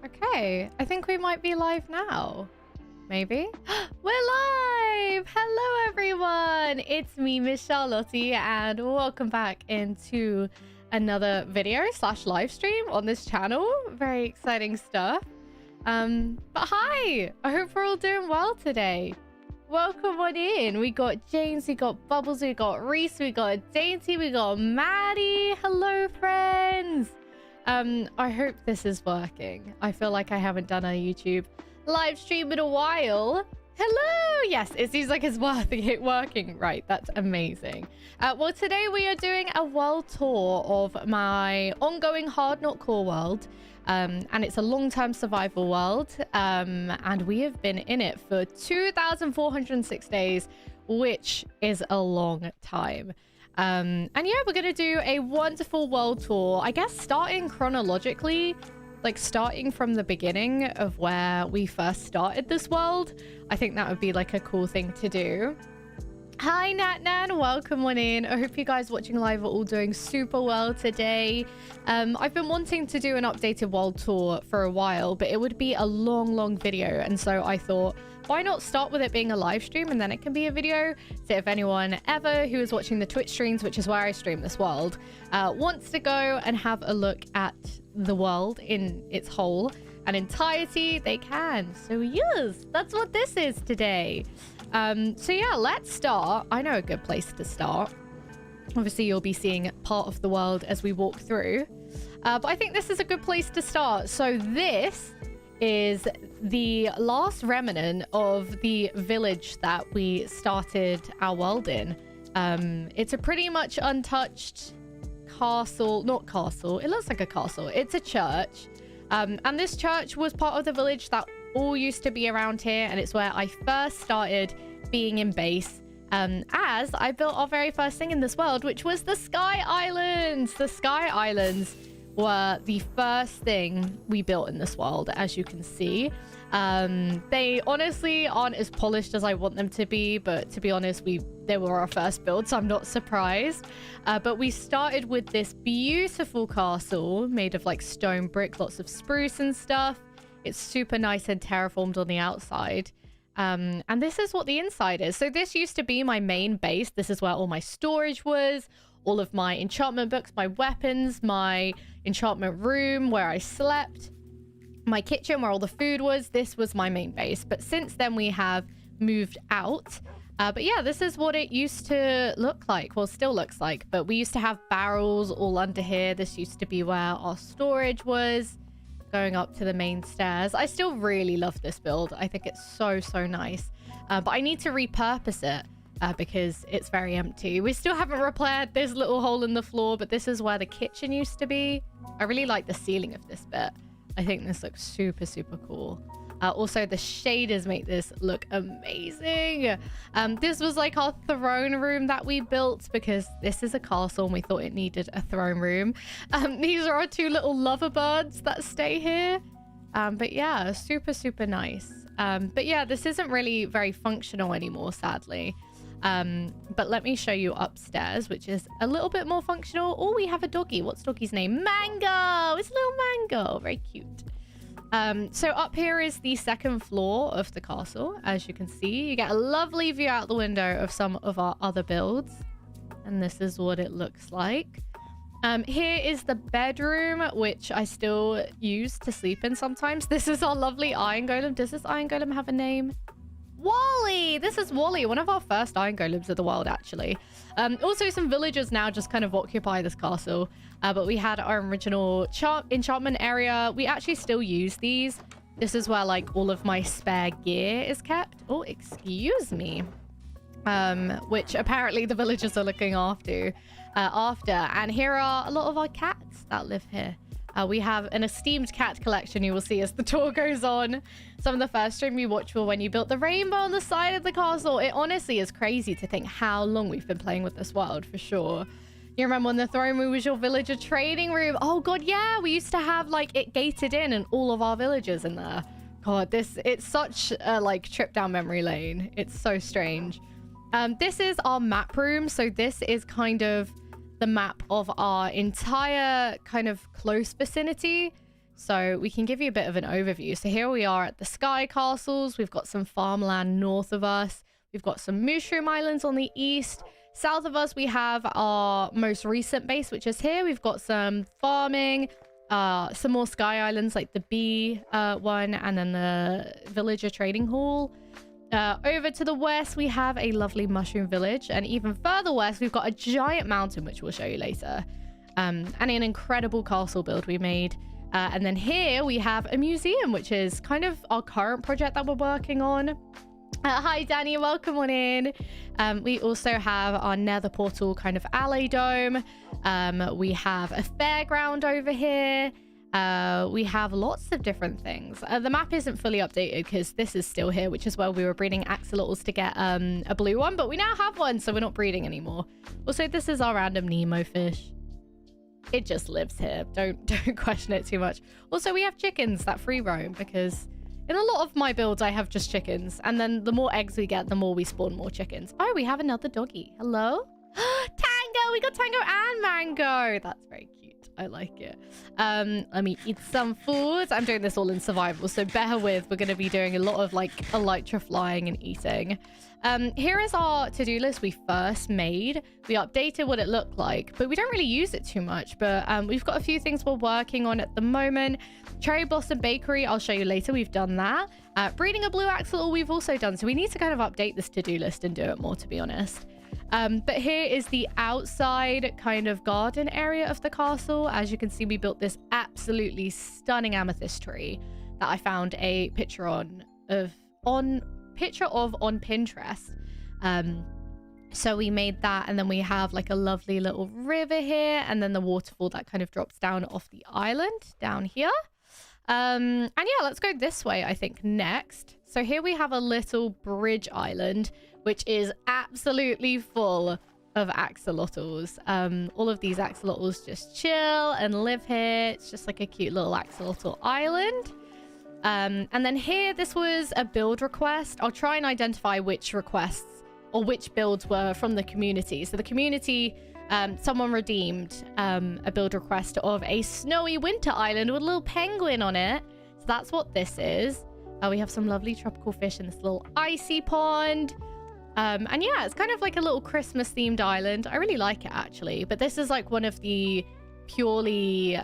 Okay, I think we might be live now. Maybe? We're live! Hello, everyone! It's me, MissCharlottie, and welcome back into another video / live stream on this channel. Very exciting stuff. But hi! I hope we're all doing well today. Welcome on in. We got James, we got Bubbles, we got Reese, we got Dainty, we got Maddie. Hello, friends! I hope this is working. I feel like I haven't done a YouTube live stream in a while. Hello! Yes, it seems like it's working. Right, that's amazing. Well, today we are doing a world tour of my ongoing Hard Not Core world. And it's a long-term survival world. And we have been in it for 2,406 days, which is a long time. And yeah, we're gonna do a wonderful world tour, I guess starting chronologically, like starting from the beginning of where we first started this world. I think that would be like a cool thing to do. Hi Natnan, welcome on in. I hope you guys watching live are all doing super well today. I've been wanting to do an updated world tour for a while, but it would be a long video, and so I thought, why not start with it being a live stream and then it can be a video? So if anyone ever who is watching the Twitch streams, which is where I stream this world, wants to go and have a look at the world in its whole and entirety, they can. So yes, that's what this is today. So yeah, let's start. I know a good place to start. Obviously, you'll be seeing part of the world as we walk through. But I think this is a good place to start. So this is the last remnant of the village that we started our world in. It's a pretty much untouched castle. Not castle. It looks like a castle. It's a church. And this church was part of the village that all used to be around here, and it's where I first started being in base as I built our very first thing in this world, which was the Sky Islands. The Sky Islands were the first thing we built in this world, as you can see. They honestly aren't as polished as I want them to be, but to be honest, they were our first build, so I'm not surprised. But we started with this beautiful castle made of like stone brick, lots of spruce and stuff. It's super nice and terraformed on the outside. And this is what the inside is. So this used to be my main base. This is where all my storage was, all of my enchantment books, my weapons, my enchantment room where I slept, my kitchen where all the food was. This was my main base. But since then we have moved out. But yeah, this is what it used to look like. Well, still looks like. But we used to have barrels all under here. This used to be where our storage was. Going up to the main stairs. I still really love this build. I think it's so nice. But I need to repurpose it because it's very empty. We still haven't repaired this little hole in the floor, but this is where the kitchen used to be. I really like the ceiling of this bit. I think this looks super cool. Also, the shaders make this look amazing. This was like our throne room that we built because this is a castle and we thought it needed a throne room. These are our two little lover birds that stay here. But yeah, super nice. But yeah, this isn't really very functional anymore, sadly. But let me show you upstairs, which is a little bit more functional. Oh, we have a doggy. What's doggy's name? Mango! It's little Mango. Very cute. So up here is the second floor of the castle. As you can see, you get a lovely view out the window of some of our other builds. And this is what it looks like. Here is the bedroom, which I still use to sleep in sometimes. This is our lovely iron golem. Does this iron golem have a name? Wally! This is Wally, one of our first iron golems of the world, actually. Also, some villagers now just kind of occupy this castle. But we had our original enchantment area. We actually still use these. This is where, like, all of my spare gear is kept. Oh, excuse me. Which apparently the villagers are looking after. And here are a lot of our cats that live here. We have an esteemed cat collection you will see as the tour goes on. Some of the first stream we watched were when you built the rainbow on the side of the castle. It honestly is crazy to think how long we've been playing with this world, for sure. You remember when the throne room was your villager trading room? Oh god, yeah, we used to have like it gated in and all of our villagers in there. God, it's such a like trip down memory lane. It's so strange. This is our map room. So this is kind of the map of our entire kind of close vicinity. So we can give you a bit of an overview. So here we are at the Sky Castles. We've got some farmland north of us. We've got some Mushroom Islands on the east. South of us, we have our most recent base, which is here. We've got some farming, some more Sky Islands like the bee one, and then the villager trading hall. Over to the west, we have a lovely mushroom village. And even further west, we've got a giant mountain, which we'll show you later. And an incredible castle build we made. And then here we have a museum, which is kind of our current project that we're working on. Hi, Danny. Welcome on in. We also have our nether portal kind of alley dome. We have a fairground over here. We have lots of different things. The map isn't fully updated because this is still here, which is where we were breeding axolotls to get a blue one. But we now have one, so we're not breeding anymore. Also, this is our random Nemo fish. It just lives here. Don't question it too much. Also, we have chickens that free roam because in a lot of my builds, I have just chickens. And then the more eggs we get, the more we spawn more chickens. Oh, we have another doggy. Hello? Tango! We got Tango and Mango. That's very cute. I like it. Let me eat some food. I'm doing this all in survival, so bear with. We're going to be doing a lot of like elytra flying and eating. Here is our to-do list we first made. We updated what it looked like, but we don't really use it too much. But we've got a few things we're working on at the moment. Cherry Blossom Bakery, I'll show you later. We've done that. Breeding a blue axolotl, we've also done. So we need to kind of update this to-do list and do it more, to be honest. But here is the outside kind of garden area of the castle. As you can see, we built this absolutely stunning amethyst tree that I found a picture on Pinterest. So we made that, and then we have like a lovely little river here, and then the waterfall that kind of drops down off the island down here. And yeah, let's go this way, I think, next. So here we have a little bridge island, which is absolutely full of axolotls. All of these axolotls just chill and live here. It's just like a cute little axolotl island. And then here, this was a build request. I'll try and identify which requests or which builds were from the community. So the community, someone redeemed a build request of a snowy winter island with a little penguin on it. So that's what this is. We have some lovely tropical fish in this little icy pond. And yeah, it's kind of like a little Christmas themed island. I really like it, actually. But this is like one of the purely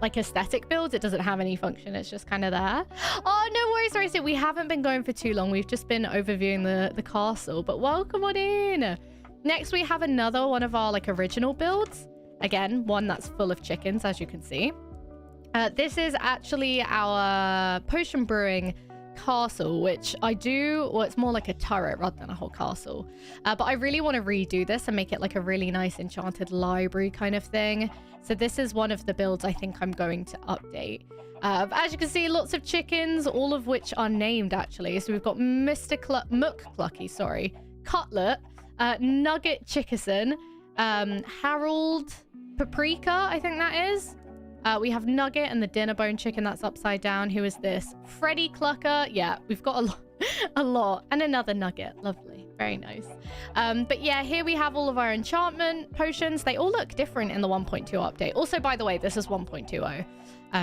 like aesthetic builds. It doesn't have any function. It's just kind of there. Oh, no worries, Rosie. We haven't been going for too long. We've just been overviewing the castle. But welcome on in. Next, we have another one of our like original builds. Again, one that's full of chickens, as you can see. This is actually our potion brewing castle, which well, it's more like a turret rather than a whole castle. But I really want to redo this and make it like a really nice enchanted library kind of thing. So this is one of the builds I think I'm going to update. As you can see, lots of chickens, all of which are named actually. So we've got Mr. Mucklucky, sorry, Cutlet, Nugget Chickerson, Harold Paprika, I think that is. We have Nugget and the dinner bone chicken that's upside down. Who is this? Freddy Clucker. Yeah, we've got a lot. And another Nugget. Lovely. Very nice. But yeah, here we have all of our enchantment potions. They all look different in the 1.2 update. Also, by the way, this is 1.20.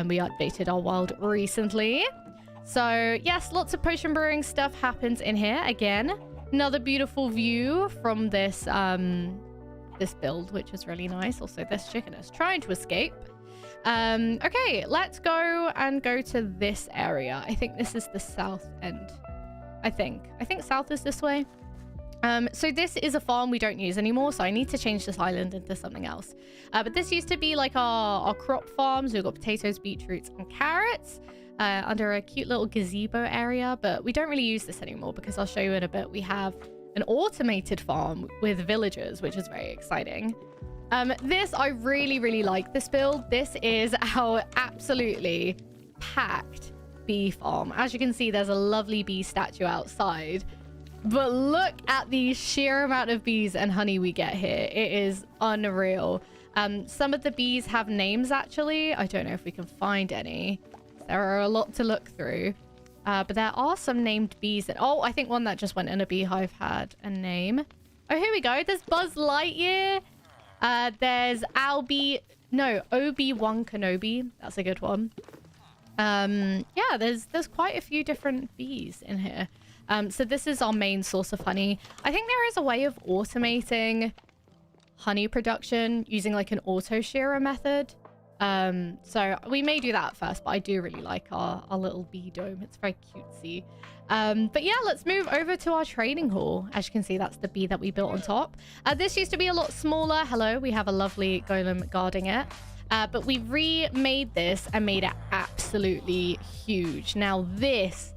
We updated our world recently. So yes, lots of potion brewing stuff happens in here. Again, another beautiful view from this, this build, which is really nice. Also, this chicken is trying to escape. Okay, let's go to this area. I think this is the south end. I think south is this way. So this is a farm we don't use anymore, so I need to change this island into something else. But this used to be like our crop farms. We've got potatoes, beetroots, and carrots under a cute little gazebo area, but we don't really use this anymore because I'll show you in a bit. We have an automated farm with villagers, which is very exciting. This, I really like this build. This is our absolutely packed bee farm. As you can see, there's a lovely bee statue outside. But look at the sheer amount of bees and honey we get here. It is unreal. Some of the bees have names, actually. I don't know if we can find any. There are a lot to look through. But there are some named bees that... Oh, I think one that just went in a beehive had a name. Oh, here we go. There's Buzz Lightyear. There's Obi-Wan Kenobi. That's a good one. Yeah, there's quite a few different bees in here. So this is our main source of honey. I think there is a way of automating honey production using like an auto shearer method. So we may do that first, but I do really like our little bee dome. It's very cutesy. But yeah, let's move over to our trading hall. As you can see, that's the bee that we built on top. This used to be a lot smaller. Hello, we have a lovely golem guarding it. But we remade this and made it absolutely huge. Now this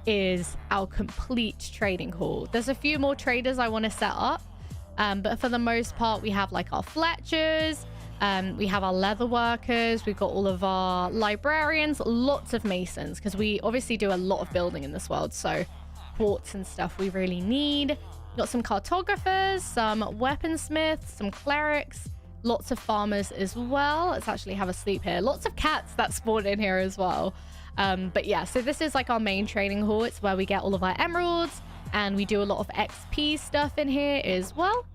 is our complete trading hall. There's a few more traders I want to set up. But for the most part, we have like our Fletchers. We have our leather workers. We've got all of our librarians, lots of masons, because we obviously do a lot of building in this world. So quartz and stuff we really need. We've got some cartographers, some weaponsmiths, some clerics, lots of farmers as well. Let's actually have a sleep here. Lots of cats that spawn in here as well. But yeah, so this is like our main trading hall. It's where we get all of our emeralds, and we do a lot of XP stuff in here as well.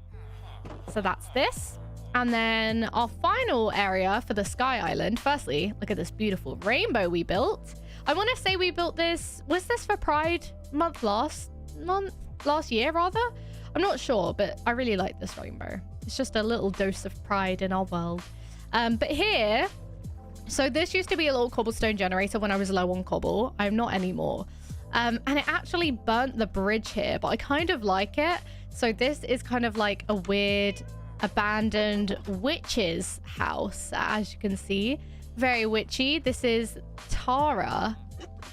So that's this. And then our final area for the Sky Island. Firstly, look at this beautiful rainbow we built. I want to say we built this, was this for Pride month last year rather? I'm not sure, but I really like this rainbow. It's just a little dose of pride in our world. But here, so this used to be a little cobblestone generator when I was low on cobble. I'm not anymore. And it actually burnt the bridge here, but I kind of like it. So this is kind of like a weird abandoned witch's house, as you can see. Very witchy. This is Tara,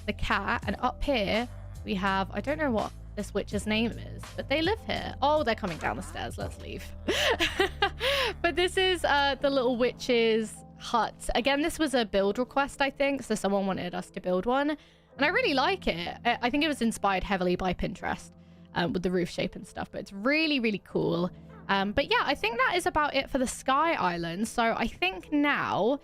the cat. And up here, we have, I don't know what this witch's name is, but they live here. Oh, they're coming down the stairs. Let's leave. But this is the little witch's hut. Again, this was a build request, I think. So someone wanted us to build one. And I really like it. I think it was inspired heavily by Pinterest with the roof shape and stuff. But it's really, really cool. But yeah, I think that is about it for the Sky Island. So I think now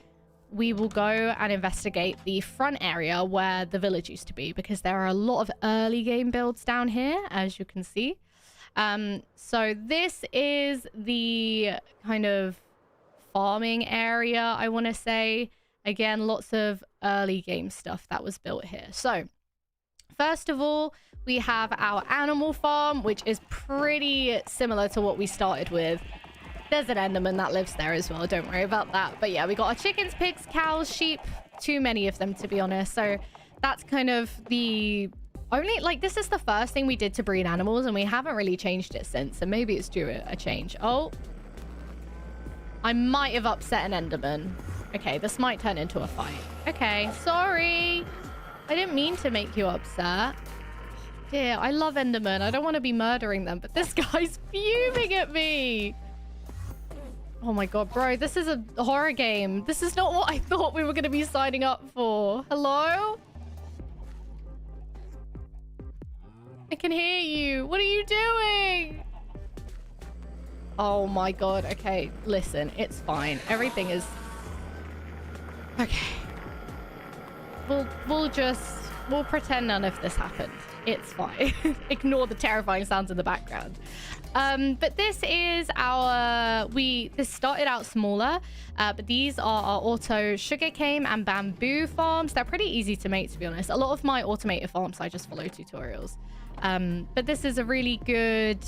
we will go and investigate the front area where the village used to be, because there are a lot of early game builds down here, as you can see. So this is the kind of farming area, I want to say. Again, lots of early game stuff that was built here. So first of all, we have our animal farm, which is pretty similar to what we started with. There's an Enderman that lives there as well. Don't worry about that. But yeah, we got our chickens, pigs, cows, sheep. Too many of them, to be honest. So that's kind of the only, like, this is the first thing we did to breed animals, and we haven't really changed it since. So maybe it's due a change. Oh, I might have upset an Enderman. Okay, this might turn into a fight. Okay, sorry. I didn't mean to make you upset. Dear, I love Enderman. I don't want to be murdering them, but this guy's fuming at me. Oh my god, bro, this is a horror game. This is not what I thought we were going to be signing up for. Hello? I can hear you. What are you doing? Oh my god. Okay, listen, it's fine. Everything is... Okay. We'll pretend none of this happened. It's fine. Ignore the terrifying sounds in the background. But this is our... This started out smaller, but these are our auto sugarcane and bamboo farms. They're pretty easy to make, to be honest. A lot of my automated farms, I just follow tutorials. But this is a really good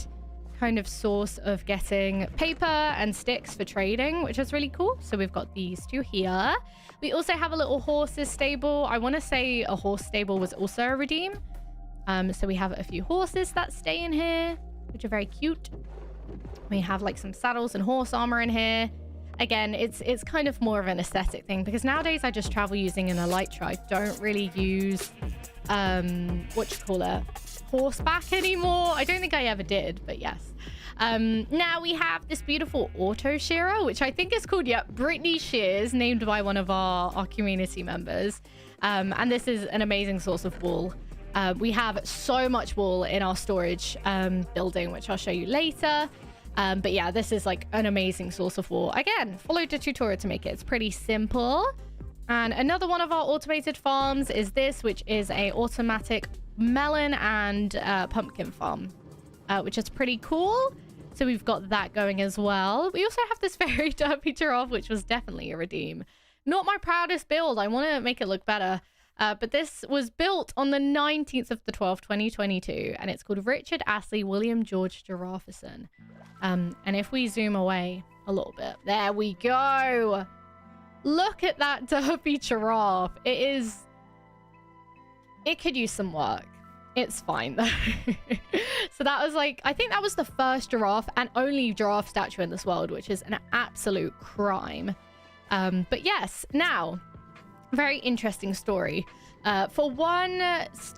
kind of source of getting paper and sticks for trading, which is really cool. So we've got these two here. We also have a little horses stable. I want to say a horse stable was also a redeem. So we have a few horses that stay in here, which are very cute. We have like some saddles and horse armor in here. Again, it's kind of more of an aesthetic thing, because nowadays I just travel using an elytra. I don't really use horseback anymore. I don't think I ever did, but yes. Now we have this beautiful auto shearer, which I think is called, Brittany Shears, named by one of our community members. And this is an amazing source of wool. We have so much wool in our storage building, which I'll show you later. But yeah, this is like an amazing source of wool. Again, followed a tutorial to make it. It's pretty simple. And another one of our automated farms is this, which is a automatic melon and pumpkin farm, which is pretty cool. So we've got that going as well. We also have this very derpy giraffe, which was definitely a redeem. Not my proudest build. I want to make it look better. But this was built on the 19th of the 12th, 2022, and it's called Richard Astley William George Giraffeson. And if we zoom away a little bit, there we go. Look at that derpy giraffe. It could use some work. It's fine though. So that was like, I think that was the first giraffe and only giraffe statue in this world, which is an absolute crime. But yes, now, very interesting story. For one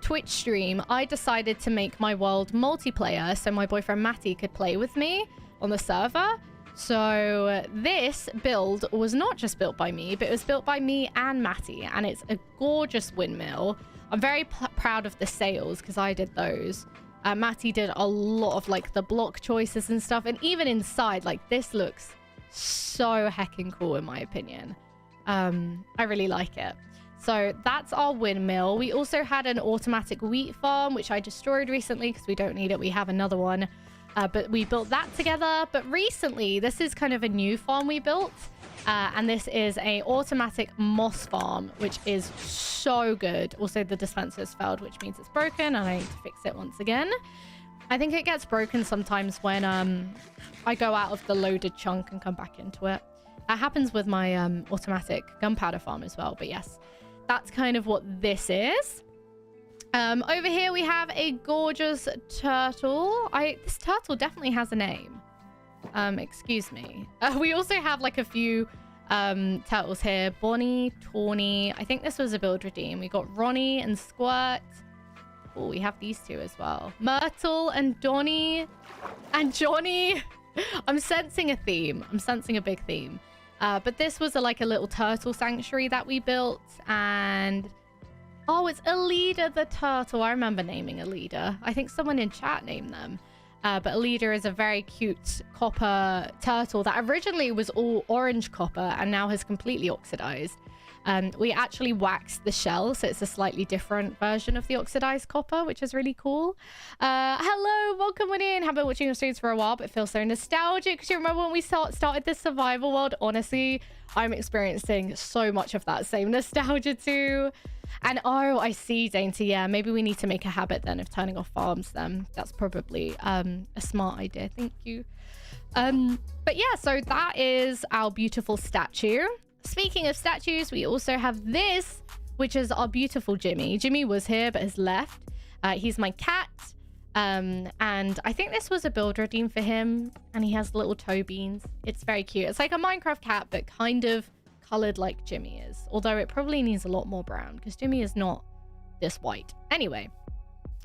Twitch stream, I decided to make my world multiplayer so my boyfriend Matty could play with me on the server. So this build was not just built by me, but it was built by me and Matty, and it's a gorgeous windmill. I'm very proud of the sails because I did those. Matty did a lot of like the block choices and stuff, and even inside, like this looks so heckin' cool in my opinion. I really like it. So that's our windmill. We also had an automatic wheat farm, which I destroyed recently because we don't need it. We have another one. But we built that together. But recently, this is kind of a new farm we built. And this is a automatic moss farm, which is so good. Also, the dispenser's failed, which means it's broken, and I need to fix it once again. I think it gets broken sometimes when I go out of the loaded chunk and come back into it. That happens with my automatic gunpowder farm as well. But yes, that's kind of what this is. Over here we have a gorgeous turtle. This turtle definitely has a name. Excuse me. We also have like a few turtles here. Bonnie, Tawny. I think this was a build redeem. We got Ronnie and Squirt. Oh, we have these two as well. Myrtle and Donnie and Johnny. I'm sensing a theme. I'm sensing a big theme. But this was like a little turtle sanctuary that we built. And oh, it's Alida the turtle. I remember naming Alida. I think someone in chat named them. But Alida is a very cute copper turtle that originally was all orange copper and now has completely oxidized. We actually waxed the shell, so it's a slightly different version of the oxidized copper, which is really cool. Hello, welcome in. Have been watching your streams for a while, but it feels so nostalgic. Because you remember when we started this survival world? Honestly, I'm experiencing so much of that same nostalgia too. And oh, I see, Dainty. Yeah, maybe we need to make a habit then of turning off farms then. That's probably a smart idea. Thank you. But yeah, so that is our beautiful statue. Speaking of statues, we also have this, which is our beautiful Jimmy. Jimmy was here but has left. He's my cat. And I think this was a build redeem for him. And he has little toe beans. It's very cute. It's like a Minecraft cat, but kind of colored like Jimmy is. Although it probably needs a lot more brown because Jimmy is not this white. Anyway,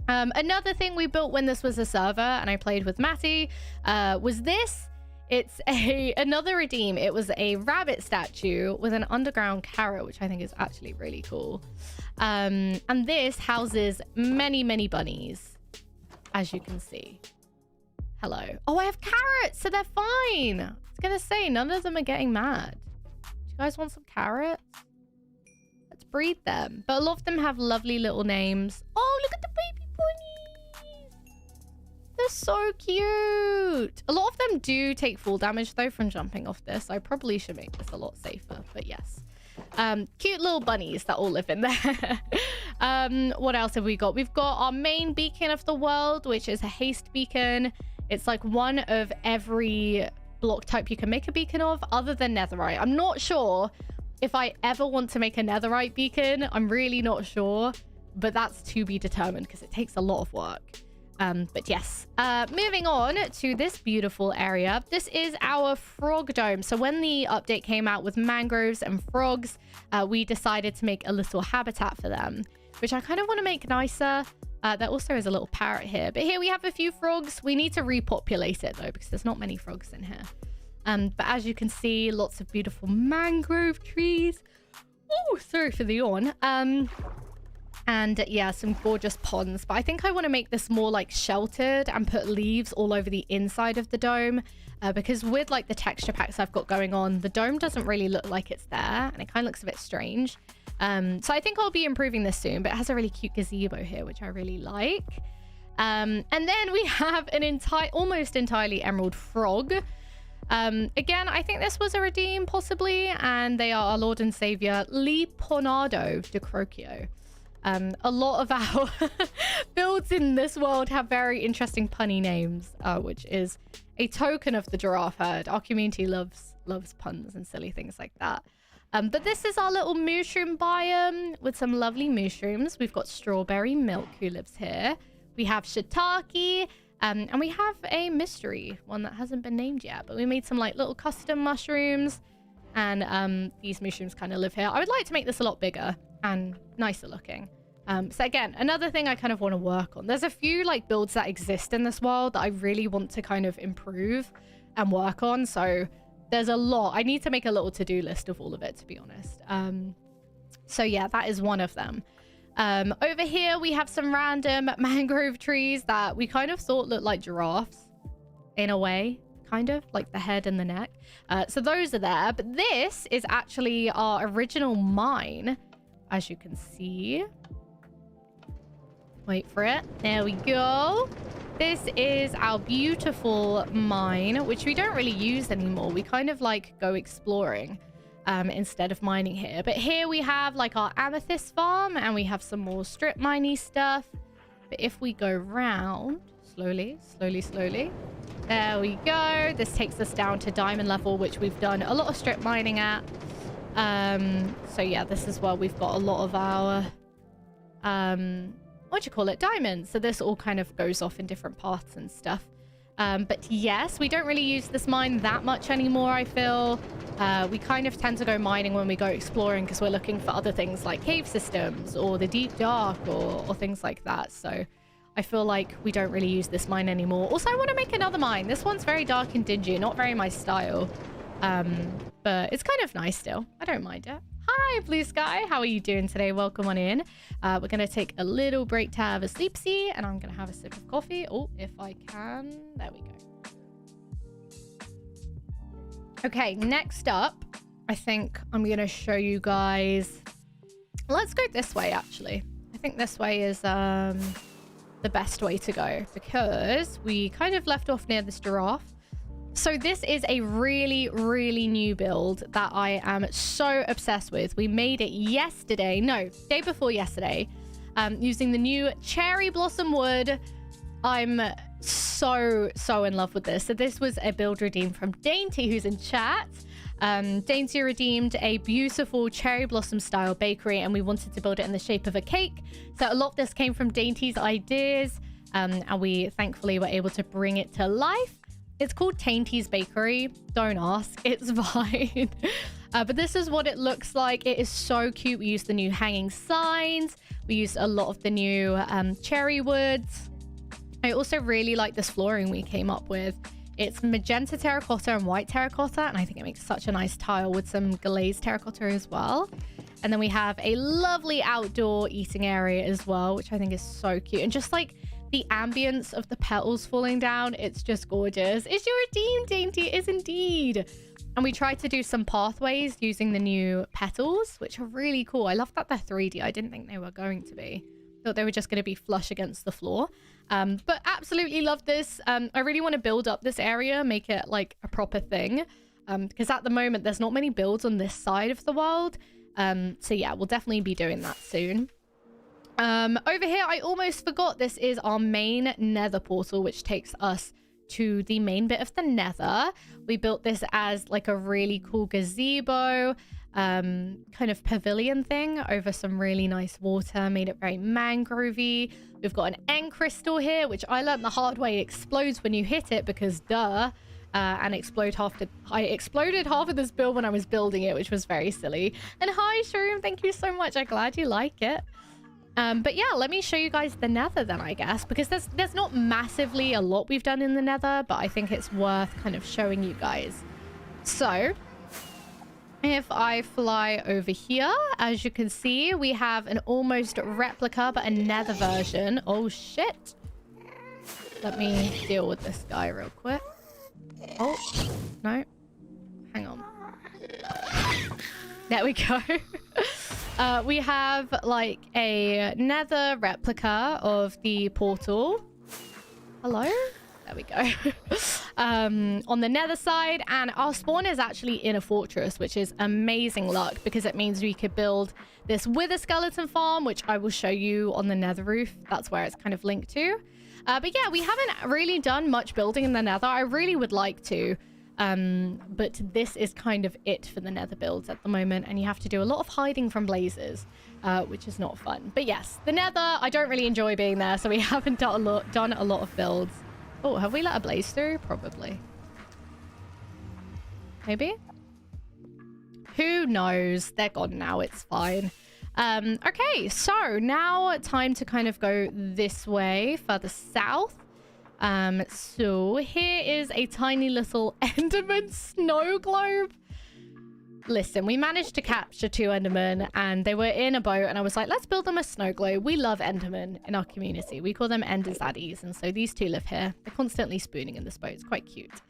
another thing we built when this was a server and I played with Matty was this. It's another redeem. It was a rabbit statue with an underground carrot, which I think is actually really cool. And this houses many, many bunnies, as you can see. Hello. Oh, I have carrots, so they're fine. I was gonna say, none of them are getting mad. Do you guys want some carrots? Let's breed them. But a lot of them have lovely little names. Oh, look at the baby bunnies. They're so cute. A lot of them do take fall damage, though, from jumping off this. I probably should make this a lot safer, but yes. Cute little bunnies that all live in there. What else have we got? We've got our main beacon of the world, which is a haste beacon. It's like one of every block type you can make a beacon of, other than netherite. I'm not sure if I ever want to make a netherite beacon. I'm really not sure, but that's to be determined because it takes a lot of work. But yes, moving on to this beautiful area. This is our frog dome. So when the update came out with mangroves and frogs, we decided to make a little habitat for them, which I kind of want to make nicer. There also is a little parrot here, but here we have a few frogs. We need to repopulate it though, because there's not many frogs in here. But as you can see, lots of beautiful mangrove trees. Oh, sorry for the yawn. And yeah, some gorgeous ponds. But I think I want to make this more like sheltered and put leaves all over the inside of the dome. Because with like the texture packs I've got going on, the dome doesn't really look like it's there. And it kind of looks a bit strange. So I think I'll be improving this soon. But it has a really cute gazebo here, which I really like. And then we have an almost entirely emerald frog. Again, I think this was a redeem, possibly, and they are our Lord and Savior, Leonardo de Crocchio. A lot of our builds in this world have very interesting punny names, which is a token of the giraffe herd. Our community loves puns and silly things like that. But this is our little mushroom biome with some lovely mushrooms. We've got Strawberry Milk, who lives here. We have Shiitake, and we have a mystery one that hasn't been named yet. But we made some like little custom mushrooms, and these mushrooms kind of live here. I would like to make this a lot bigger and nicer looking. So again, another thing I kind of want to work on. There's a few like builds that exist in this world that I really want to kind of improve and work on. So there's a lot. I need to make a little to-do list of all of it, to be honest. So yeah, that is one of them. Over here, we have some random mangrove trees that we kind of thought looked like giraffes in a way, kind of like the head and the neck. So those are there. But this is actually our original mine, as you can see. Wait for it. There we go. This is our beautiful mine, which we don't really use anymore. We kind of like go exploring instead of mining here. But here we have like our amethyst farm, and we have some more strip miney stuff. But if we go round slowly, there we go. This takes us down to diamond level, which we've done a lot of strip mining at. So yeah, this is where we've got a lot of our what do you call it, diamonds. So this all kind of goes off in different paths and stuff. But yes, we don't really use this mine that much anymore, I feel. We kind of tend to go mining when we go exploring, because we're looking for other things like cave systems or the deep dark or things like that. So I feel like we don't really use this mine anymore. Also, I want to make another mine. This one's very dark and dingy, not very my style. But it's kind of nice still. I don't mind it. Hi, Blue Sky. How are you doing today? Welcome on in. We're going to take a little break to have a sleepsy, and I'm going to have a sip of coffee. Oh, if I can. There we go. Okay, next up, I think I'm going to show you guys. Let's go this way, actually. I think this way is the best way to go, because we kind of left off near this giraffe. So this is a really, really new build that I am so obsessed with. We made it yesterday. No, day before yesterday. Using the new cherry blossom wood. I'm so in love with this. So this was a build redeemed from Dainty, who's in chat. Dainty redeemed a beautiful cherry blossom style bakery, and we wanted to build it in the shape of a cake. So a lot of this came from Dainty's ideas, and we thankfully were able to bring it to life. It's called Tainty's Bakery. Don't ask. It's fine. But this is what it looks like. It is so cute. We used the new hanging signs. We used a lot of the new cherry woods. I also really like this flooring we came up with. It's magenta terracotta and white terracotta, and I think it makes such a nice tile with some glazed terracotta as well. And then we have a lovely outdoor eating area as well, which I think is so cute. And just like the ambience of the petals falling down, it's just gorgeous. Is your redeemed, Dainty? It is indeed. And we tried to do some pathways using the new petals, which are really cool. I love that they're 3D. I didn't think they were going to be. Thought they were just going to be flush against the floor. But absolutely love this. I really want to build up this area, make it like a proper thing. Because at the moment, there's not many builds on this side of the world. So yeah, we'll definitely be doing that soon. Over here, I almost forgot, this is our main nether portal, which takes us to the main bit of the nether. We built this as like a really cool gazebo, kind of pavilion thing over some really nice water, made it very mangrovey. We've got an end crystal here, which I learned the hard way explodes when you hit it, because duh. And I exploded half of this build when I was building it, which was very silly. And hi, Shroom, thank you so much. I'm glad you like it. But yeah, let me show you guys the nether then, I guess, because there's not massively a lot we've done in the nether, but I think it's worth kind of showing you guys. So if I fly over here, as you can see, we have an almost replica, but a nether version. Oh shit. Let me deal with this guy real quick. Oh, no. Hang on. There we go. We have like a nether replica of the portal. Hello? There we go. On the nether side, and our spawn is actually in a fortress, which is amazing luck because it means we could build this wither skeleton farm, which I will show you on the nether roof. That's where it's kind of linked to. But yeah, we haven't really done much building in the nether. I really would like to. But this is kind of it for the nether builds at the moment, and you have to do a lot of hiding from blazes, which is not fun. But yes, the nether, I don't really enjoy being there, so we haven't done a lot of builds. Oh, have we let a blaze through? Probably. Maybe? Who knows? They're gone now. It's fine. Okay, so now time to kind of go this way, further south. So here is a tiny little Enderman snow globe. Listen, we managed to capture 2 Endermen and they were in a boat, and I was like, let's build them a snow globe. We love Endermen in our community. We call them Ender Zaddies, and so these 2 live here. They're constantly spooning in this boat. It's quite cute.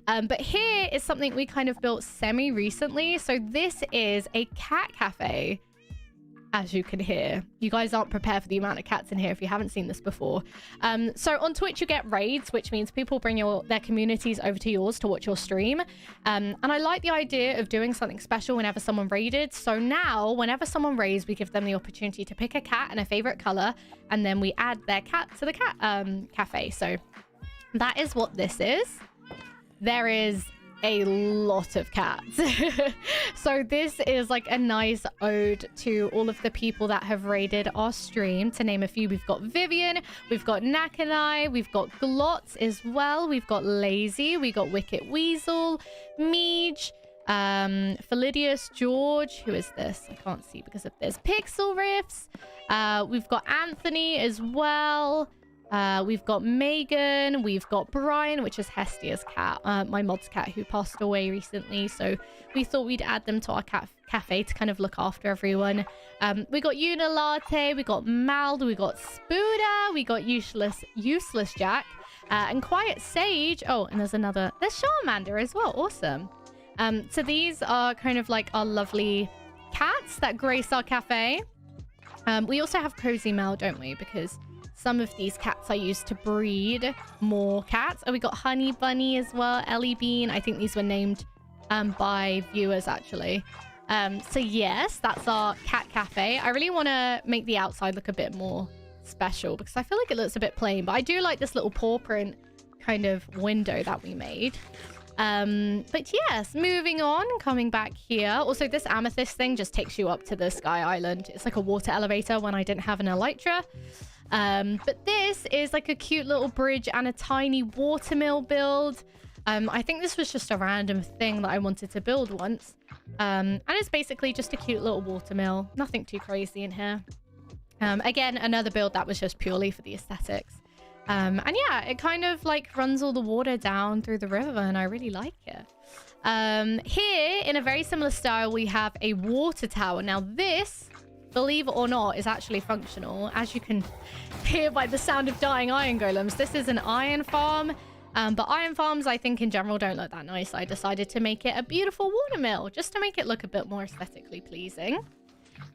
But here is something we kind of built semi-recently. So this is a cat cafe. As you can hear, you guys aren't prepared for the amount of cats in here if you haven't seen this before. So on Twitch you get raids, which means people bring their communities over to yours to watch your stream, and I like the idea of doing something special whenever someone raided. So now whenever someone raids, we give them the opportunity to pick a cat and a favorite color, and then we add their cat to the cat cafe. So that is what this is. There is a lot of cats. So this is like a nice ode to all of the people that have raided our stream. To name a few, we've got Vivian, we've got Nakanai, we've got Glotz as well, we've got Lazy, we got Wicket Weasel, Meej, Philidius, George, who is this? I can't see because of this. Pixel Riffs, we've got Anthony as well. We've got Megan, we've got Brian, which is Hestia's cat, my mod's cat, who passed away recently, so we thought we'd add them to our cafe to kind of look after everyone. We got Unilate, we got Mald, we got Spooda, we got Useless Jack, and Quiet Sage. Oh, and there's Charmander as well. Awesome. So these are kind of like our lovely cats that grace our cafe. We also have Cozy Mel, don't we? Because some of these cats I used to breed more cats. Oh, we got Honey Bunny as well, Ellie Bean. I think these were named by viewers, actually. So yes, that's our cat cafe. I really want to make the outside look a bit more special because I feel like it looks a bit plain, but I do like this little paw print kind of window that we made. But yes, moving on, coming back here. Also, this amethyst thing just takes you up to the Sky Island. It's like a water elevator when I didn't have an elytra. But this is like a cute little bridge and a tiny watermill build. I think this was just a random thing that I wanted to build once. And it's basically just a cute little watermill. Nothing too crazy in here. Again, another build that was just purely for the aesthetics. And yeah, it kind of like runs all the water down through the river, and I really like it. Here, in a very similar style, we have a water tower. Now this, believe it or not, is actually functional. As you can hear by the sound of dying iron golems, this is an iron farm. But iron farms, I think in general, don't look that nice. I decided to make it a beautiful watermill, just to make it look a bit more aesthetically pleasing.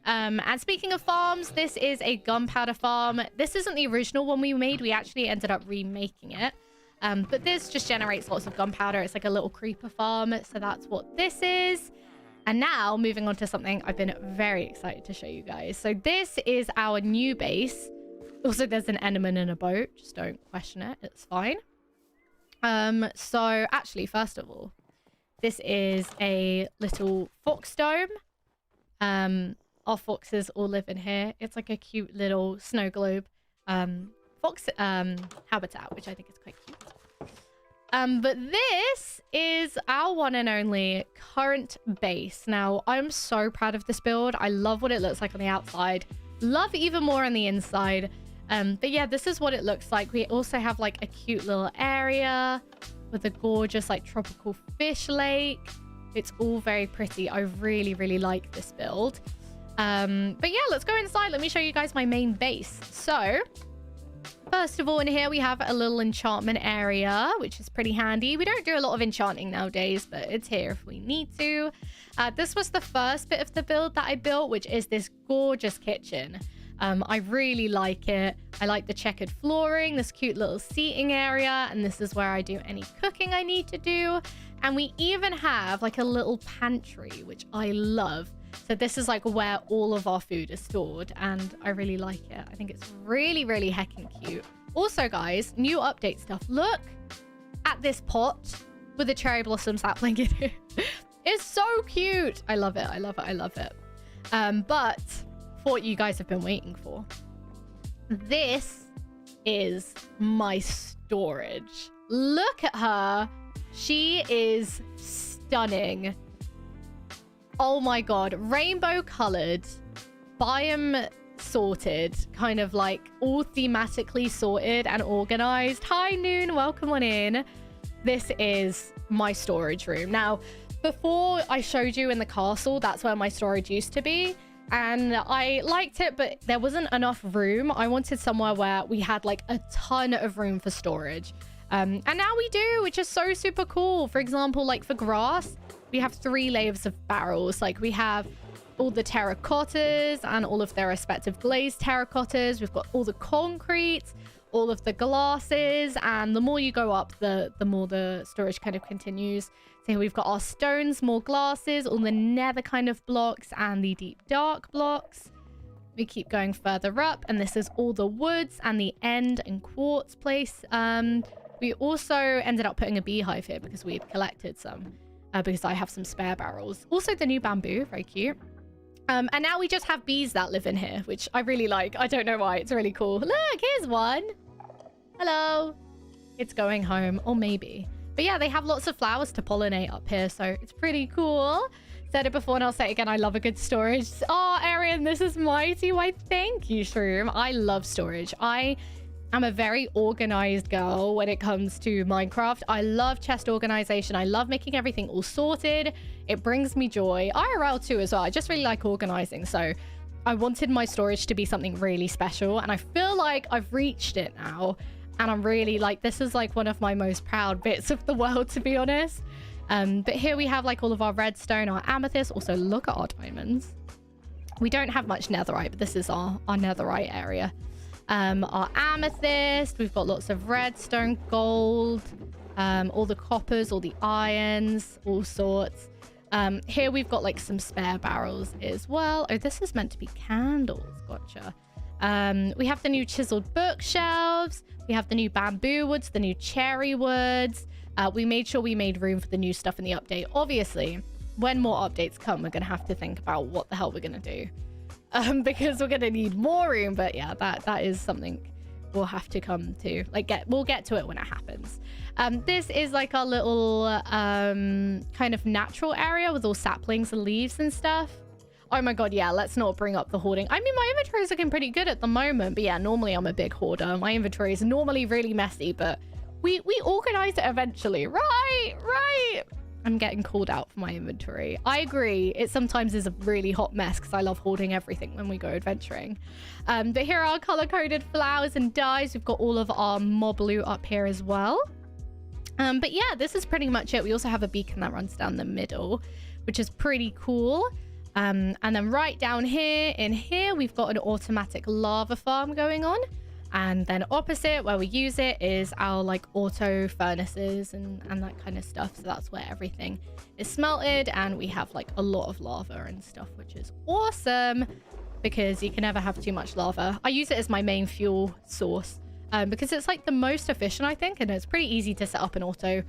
And speaking of farms, this is a gunpowder farm. This isn't the original one we made. We actually ended up remaking it. But this just generates lots of gunpowder. It's like a little creeper farm. So that's what this is. And now moving on to something I've been very excited to show you guys. So this is our new base. Also, there's an enderman in a boat. Just don't question it. It's fine. So actually, first of all, this is a little fox dome. Our foxes all live in here. It's like a cute little snow globe fox habitat, which I think is quite cute. But this is our one and only current base. Now, I'm so proud of this build. I love what it looks like on the outside. Love even more on the inside. But yeah, this is what it looks like. We also have like a cute little area with a gorgeous like tropical fish lake. It's all very pretty. I really, really like this build. But yeah, let's go inside. Let me show you guys my main base. So first of all, in here we have a little enchantment area, which is pretty handy. We don't do a lot of enchanting nowadays, but it's here if we need to. This was the first bit of the build that I built, which is this gorgeous kitchen. I really like it. I like the checkered flooring, this cute little seating area, and this is where I do any cooking I need to do. And we even have like a little pantry, which I love. So this is like where all of our food is stored, and I really like it. I think it's really, really heckin' cute. Also, guys, new update stuff. Look at this pot with a cherry blossom sapling in it. It's so cute. I love it. I love it. I love it. But for what you guys have been waiting for, this is my storage. Look at her. She is stunning. Oh my god. Rainbow colored, biome sorted, kind of like all thematically sorted and organized. Hi Noon, welcome on in. This is my storage room. Now, before I showed you in the castle, that's where my storage used to be. And I liked it, but there wasn't enough room. I wanted somewhere where we had like a ton of room for storage. And now we do, which is so super cool. For example, like for grass, we have 3 layers of barrels. Like we have all the terracottas and all of their respective glazed terracottas. We've got all the concrete, all of the glasses, and the more you go up, the more the storage kind of continues. So here we've got our stones, more glasses, all the nether kind of blocks, and the deep dark blocks. We keep going further up, and this is all the woods and the end and quartz place. We also ended up putting a beehive here because we had collected some, because I have some spare barrels. Also the new bamboo, very cute. And now we just have bees that live in here, which I really like. I don't know why, it's really cool. Look, here's one. Hello. It's going home, or maybe. But yeah, they have lots of flowers to pollinate up here, so it's pretty cool. Said it before and I'll say it again, I love a good storage. Oh, Arian, this is mighty. Why, thank you, Shroom. I love storage. I am a very organized girl when it comes to Minecraft. I love chest organization. I love making everything all sorted. It brings me joy. IRL too as well. I just really like organizing. So I wanted my storage to be something really special, and I feel like I've reached it now. And I'm really like, this is like one of my most proud bits of the world, to be honest. But here we have like all of our redstone, our amethyst. Also, look at our diamonds. We don't have much netherite, but this is our netherite area. Our amethyst. We've got lots of redstone, gold, all the coppers, all the irons, all sorts. Here we've got like some spare barrels as well. Oh, this is meant to be candles. Gotcha. We have the new chiseled bookshelves. We have the new bamboo woods, the new cherry woods. We made sure we made room for the new stuff in the update. Obviously, when more updates come, we're going to have to think about what the hell we're going to do. Because we're going to need more room. But yeah, that is something we'll have to come to. Like, we'll get to it when it happens. This is like our little kind of natural area with all saplings and leaves and stuff. Oh my god, yeah, let's not bring up the hoarding. I mean, my inventory is looking pretty good at the moment, but yeah, normally I'm a big hoarder. My inventory is normally really messy, but we organize it eventually. Right. I'm getting called out for my inventory. I agree. It sometimes is a really hot mess because I love hoarding everything when we go adventuring. But here are our color-coded flowers and dyes. We've got all of our mob loot up here as well. But yeah, this is pretty much it. We also have a beacon that runs down the middle, which is pretty cool. And then right down here, in here, we've got an automatic lava farm going on. And then opposite, where we use it, is our like auto furnaces and that kind of stuff. So that's where everything is smelted, and we have like a lot of lava and stuff, which is awesome because you can never have too much lava. I use it as my main fuel source because it's like the most efficient, I think, and it's pretty easy to set up an auto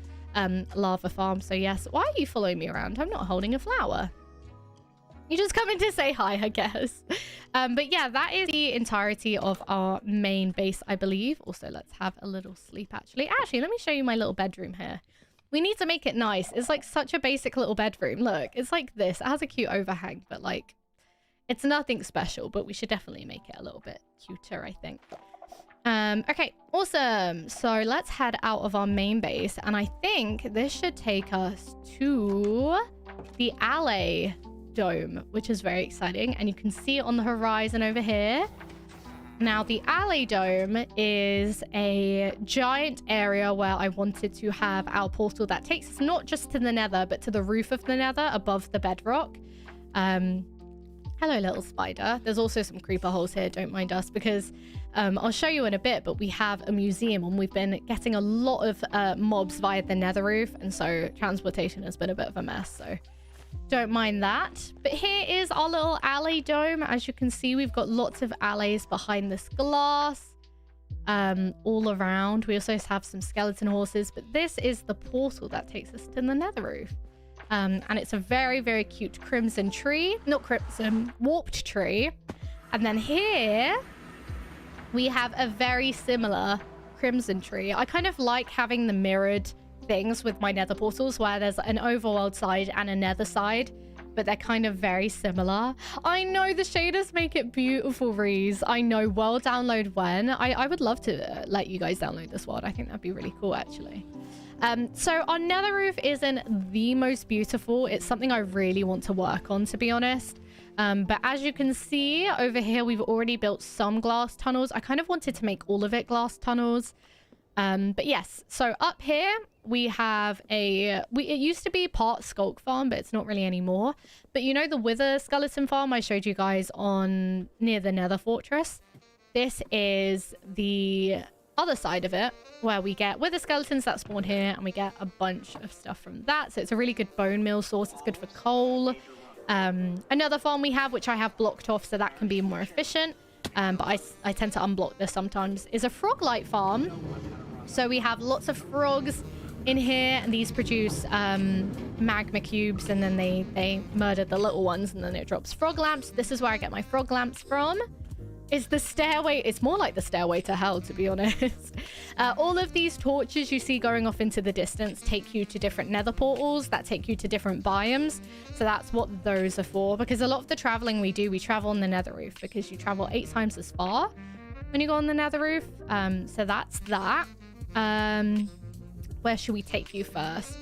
lava farm. So yes, why are you following me around? I'm not holding a flower. You just come in to say hi, I guess. But yeah, that is the entirety of our main base, I believe. Also, let's have a little sleep, actually. Actually, let me show you my little bedroom here. We need to make it nice. It's like such a basic little bedroom. Look, it's like this. It has a cute overhang, but like, it's nothing special, but we should definitely make it a little bit cuter, I think. Okay, awesome. So let's head out of our main base. And I think this should take us to the alley dome, which is very exciting, and you can see it on the horizon over here. Now the alley dome is a giant area where I wanted to have our portal that takes us not just to the nether but to the roof of the nether above the bedrock. Have Hello, little spider. There's also some creeper holes here, don't mind us, because I'll show you in a bit, but we have a museum and we've been getting a lot of mobs via the nether roof, and so transportation has been a bit of a mess, so don't mind that. But here is our little alley dome. As you can see, we've got lots of alleys behind this glass all around. We also have some skeleton horses, but this is the portal that takes us to the nether roof. And it's a very, very cute crimson tree. Not crimson, warped tree. And then here we have a very similar crimson tree. I kind of like having the mirrored things with my nether portals where there's an overworld side and a nether side, but they're kind of very similar. I know the shaders make it beautiful, Reese. I know. Well, download when. I would love to let you guys download this world. I think that'd be really cool, actually. So our nether roof isn't the most beautiful. It's something I really want to work on, to be honest. But as you can see over here, we've already built some glass tunnels. I kind of wanted to make all of it glass tunnels. But yes, so up here we have it used to be part Skulk Farm, but it's not really anymore. But you know the Wither Skeleton Farm I showed you guys on near the Nether Fortress? This is the other side of it, where we get Wither Skeletons that spawn here, and we get a bunch of stuff from that. So it's a really good bone meal source. It's good for coal. Another farm we have, which I have blocked off so that can be more efficient, but I tend to unblock this sometimes, is a frog light farm. So we have lots of frogs in here, and these produce magma cubes, and then they murder the little ones, and then it drops frog lamps. This is where I get my frog lamps from. Is the stairway, it's more like the stairway to hell, to be honest. All of these torches you see going off into the distance take you to different nether portals that take you to different biomes. So that's what those are for, because a lot of the traveling we do, we travel on the nether roof, because you travel 8 times as far when you go on the nether roof. So that's that. Where should we take you first?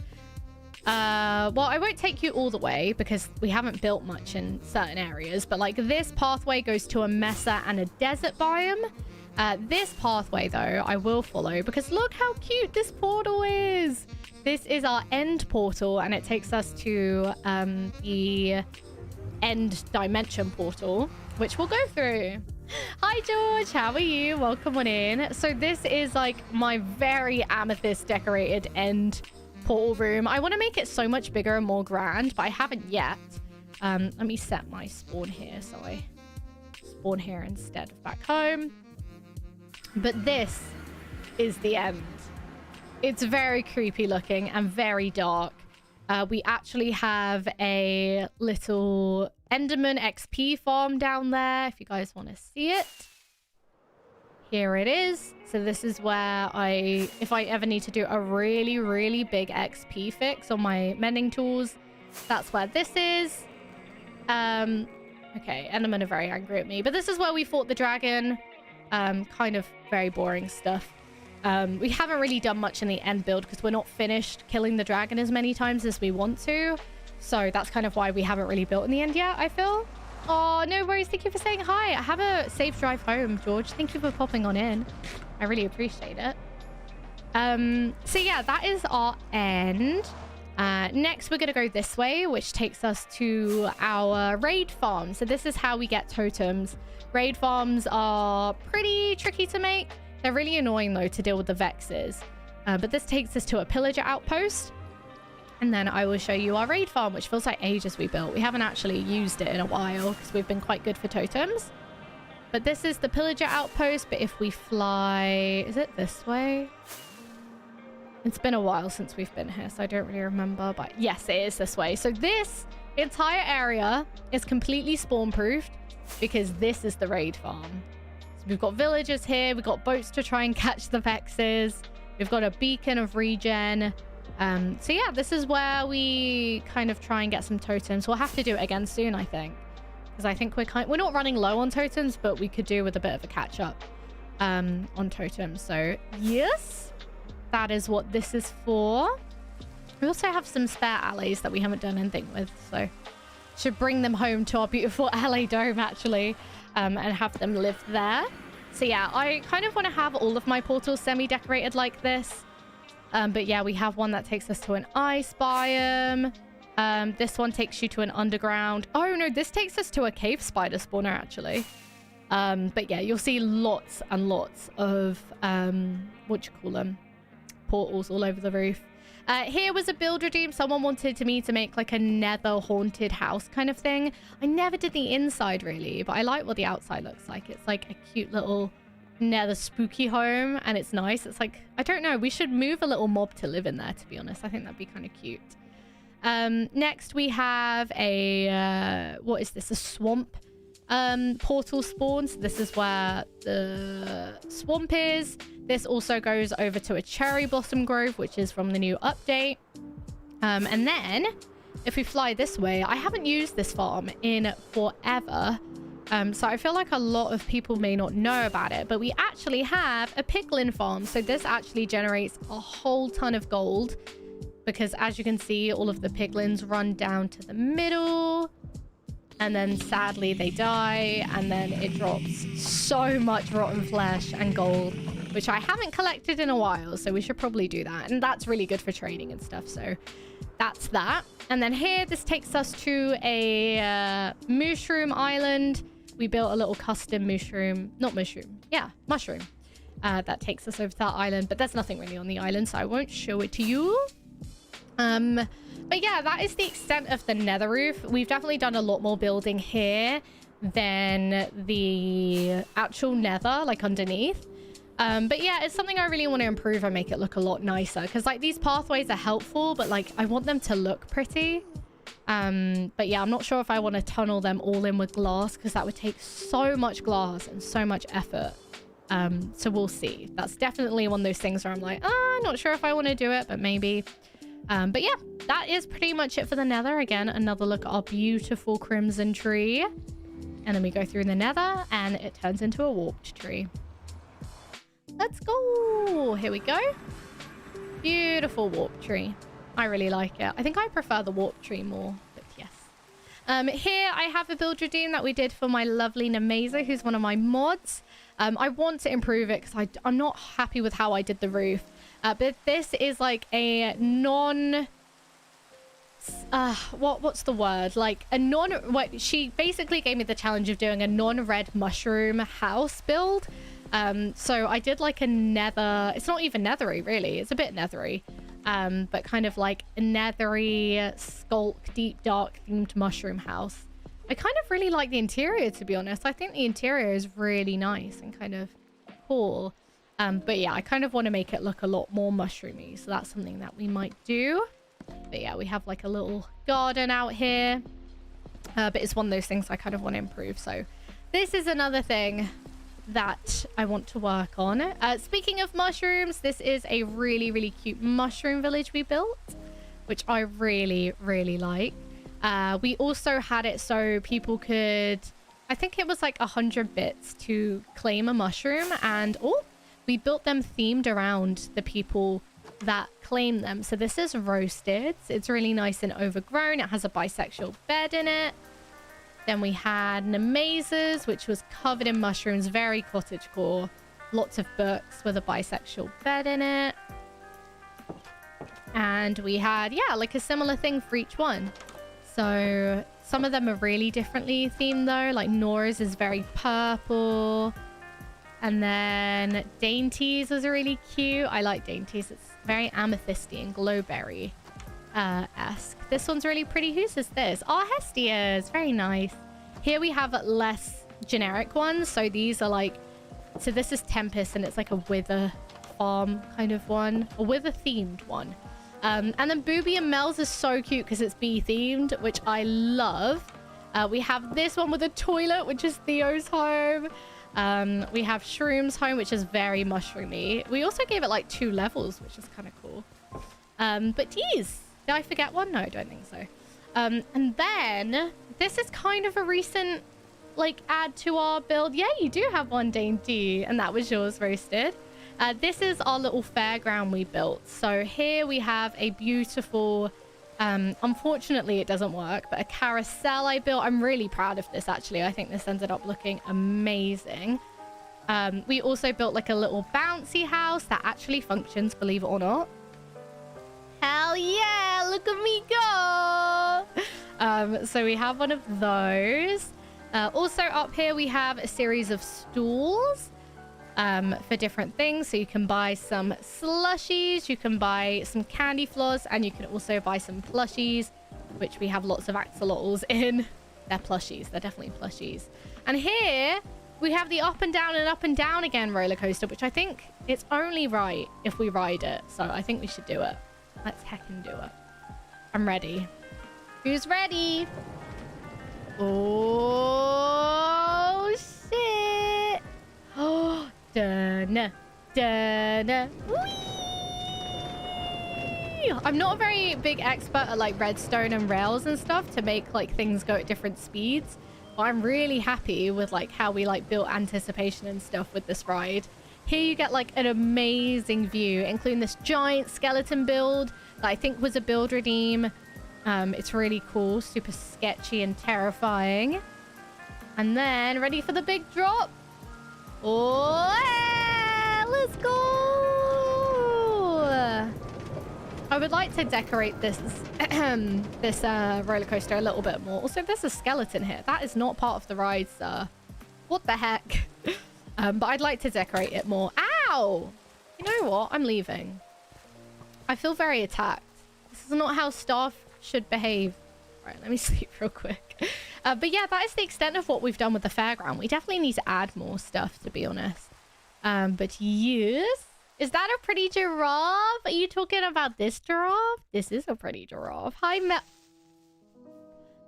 Well, I won't take you all the way because we haven't built much in certain areas, but like this pathway goes to a mesa and a desert biome. This pathway though I will follow, because look how cute this portal is. This is our end portal, and it takes us to the end dimension portal, which we'll go through. Hi George, how are you? Welcome on in. So this is like my very amethyst decorated end portal room. I want to make it so much bigger and more grand, but I haven't yet. Let me set my spawn here so I spawn here instead of back home. But this is the end. It's very creepy looking and very dark. We actually have a little Enderman XP farm down there if you guys want to see it. Here it is. So this is where if I ever need to do a really, really big XP fix on my mending tools, that's where this is. Okay, Endermen are very angry at me, but this is where we fought the dragon. Kind of very boring stuff. We haven't really done much in the end build because we're not finished killing the dragon as many times as we want to. So that's kind of why we haven't really built in the end yet, I feel. Oh, no worries. Thank you for saying hi. Have a safe drive home, George. Thank you for popping on in. I really appreciate it. So yeah, that is our end. Next, we're going to go this way, which takes us to our raid farm. So this is how we get totems. Raid farms are pretty tricky to make. They're really annoying, though, to deal with the vexes. But this takes us to a pillager outpost. And then I will show you our raid farm, which feels like ages we built. We haven't actually used it in a while because we've been quite good for totems. But this is the pillager outpost. But if we fly... Is it this way? It's been a while since we've been here, so I don't really remember. But yes, it is this way. So this entire area is completely spawn-proofed because this is the raid farm. So we've got villagers here. We've got boats to try and catch the vexes. We've got a beacon of regen. So yeah, this is where we kind of try and get some totems. We'll have to do it again soon, I think, because I think we're not running low on totems, but we could do with a bit of a catch up on totems. So yes, that is what this is for. We also have some spare alleys that we haven't done anything with, so should bring them home to our beautiful alley dome actually, and have them live there. So yeah, I kind of want to have all of my portals semi-decorated like this. But yeah, we have one that takes us to an ice biome. This one takes you to an underground. Oh no, this takes us to a cave spider spawner actually. But yeah, you'll see lots and lots of portals all over the roof. Here was a build redeem. Someone wanted me to make like a nether haunted house kind of thing. I never did the inside really, but I like what the outside looks like. It's like a cute little nether spooky home, and it's nice. It's like, I don't know, we should move a little mob to live in there, to be honest. I think that'd be kind of cute. Next we have a what is this, a swamp portal spawns. This is where the swamp is. This also goes over to a cherry blossom grove, which is from the new update. And then if we fly this way, I haven't used this farm in forever. So I feel like a lot of people may not know about it, but we actually have a piglin farm. So this actually generates a whole ton of gold because, as you can see, all of the piglins run down to the middle and then sadly they die, and then it drops so much rotten flesh and gold, which I haven't collected in a while, so we should probably do that. And that's really good for trading and stuff, so that's that. And then here, this takes us to a mushroom island. We built a little custom mushroom, mushroom. That takes us over to that island, but there's nothing really on the island, so I won't show it to you. But yeah, that is the extent of the nether roof. We've definitely done a lot more building here than the actual nether, like underneath. But yeah, it's something I really want to improve and make it look a lot nicer, because like these pathways are helpful, but like I want them to look pretty. But yeah, I'm not sure if I want to tunnel them all in with glass, because that would take so much glass and so much effort. So we'll see. That's definitely one of those things where I'm like, not sure if I want to do it, but maybe. But yeah, that is pretty much it for the nether. Again, another look at our beautiful crimson tree. And then we go through the nether and it turns into a warped tree. Let's go. Here we go. Beautiful warped tree. I really like it. I think I prefer the warped tree more, but yes. Here I have a build redeem that we did for my lovely Nemeza, who's one of my mods. I want to improve it because I'm not happy with how I did the roof. But this is like a what's the word? Like a she basically gave me the challenge of doing a non-red mushroom house build. So I did like a nether, it's not even nethery really, it's a bit nethery. But kind of like a nethery skulk, deep dark themed mushroom house. I kind of really like the interior, to be honest. I think the interior is really nice and kind of cool. But yeah, I kind of want to make it look a lot more mushroomy, so that's something that we might do. But yeah, we have like a little garden out here. But it's one of those things I kind of want to improve. So this is another thing that I want to work on. Speaking of mushrooms, this is a really, really cute mushroom village we built, which I really, really like. We also had it so people could, I think it was like 100 bits to claim a mushroom, and we built them themed around the people that claim them. So this is roasted. It's really nice and overgrown. It has a bisexual bed in it. Then we had Nemezas, which was covered in mushrooms, very cottagecore. Lots of books with a bisexual bed in it. And we had, yeah, like a similar thing for each one. So some of them are really differently themed though. Like Nora's is very purple. And then Dainty's was really cute. I like Dainty's. It's very amethysty and glowberry-esque. This one's really pretty. Whose is this? Oh, Hestia's. Very nice. Here we have less generic ones. So these are like... So this is Tempest, and it's like a wither farm kind of one. A wither-themed one. And then Booby and Mel's is so cute because it's bee-themed, which I love. We have this one with a toilet, which is Theo's home. We have Shroom's home, which is very mushroomy. We also gave it like 2 levels, which is kind of cool. But geez, did I forget one? No, I don't think so. And then this is kind of a recent like add to our build. Yeah, you do have one, Dainty, and that was yours, Roasted. This is our little fairground we built. So here we have a beautiful, unfortunately it doesn't work, but a carousel I built. I'm really proud of this actually. I think this ended up looking amazing. We also built like a little bouncy house that actually functions, believe it or not. Hell yeah, look at me go. So we have one of those. Also up here, we have a series of stalls for different things. So you can buy some slushies, you can buy some candy floss, and you can also buy some plushies, which we have lots of axolotls in. They're plushies. They're definitely plushies. And here we have the up and down again roller coaster, which I think it's only right if we ride it. So I think we should do it. Let's heckin' do it. I'm ready. Who's ready? Oh, shit. Oh, dun, dun, whee! I'm not a very big expert at like redstone and rails and stuff to make like things go at different speeds. But I'm really happy with like how we like built anticipation and stuff with this ride. Here you get like an amazing view, including this giant skeleton build that I think was a build redeem. It's really cool, super sketchy and terrifying. And then ready for the big drop. Oh, yeah, let's go. I would like to decorate this this roller coaster a little bit more. Also, there's a skeleton here. That is not part of the ride, sir. What the heck? But I'd like to decorate it more. Ow! You know what? I'm leaving. I feel very attacked. This is not how staff should behave. Right, let me sleep real quick. But yeah, that is the extent of what we've done with the fairground. We definitely need to add more stuff, to be honest. But yes. Is that a pretty giraffe? Are you talking about this giraffe? This is a pretty giraffe. Hi, Mel.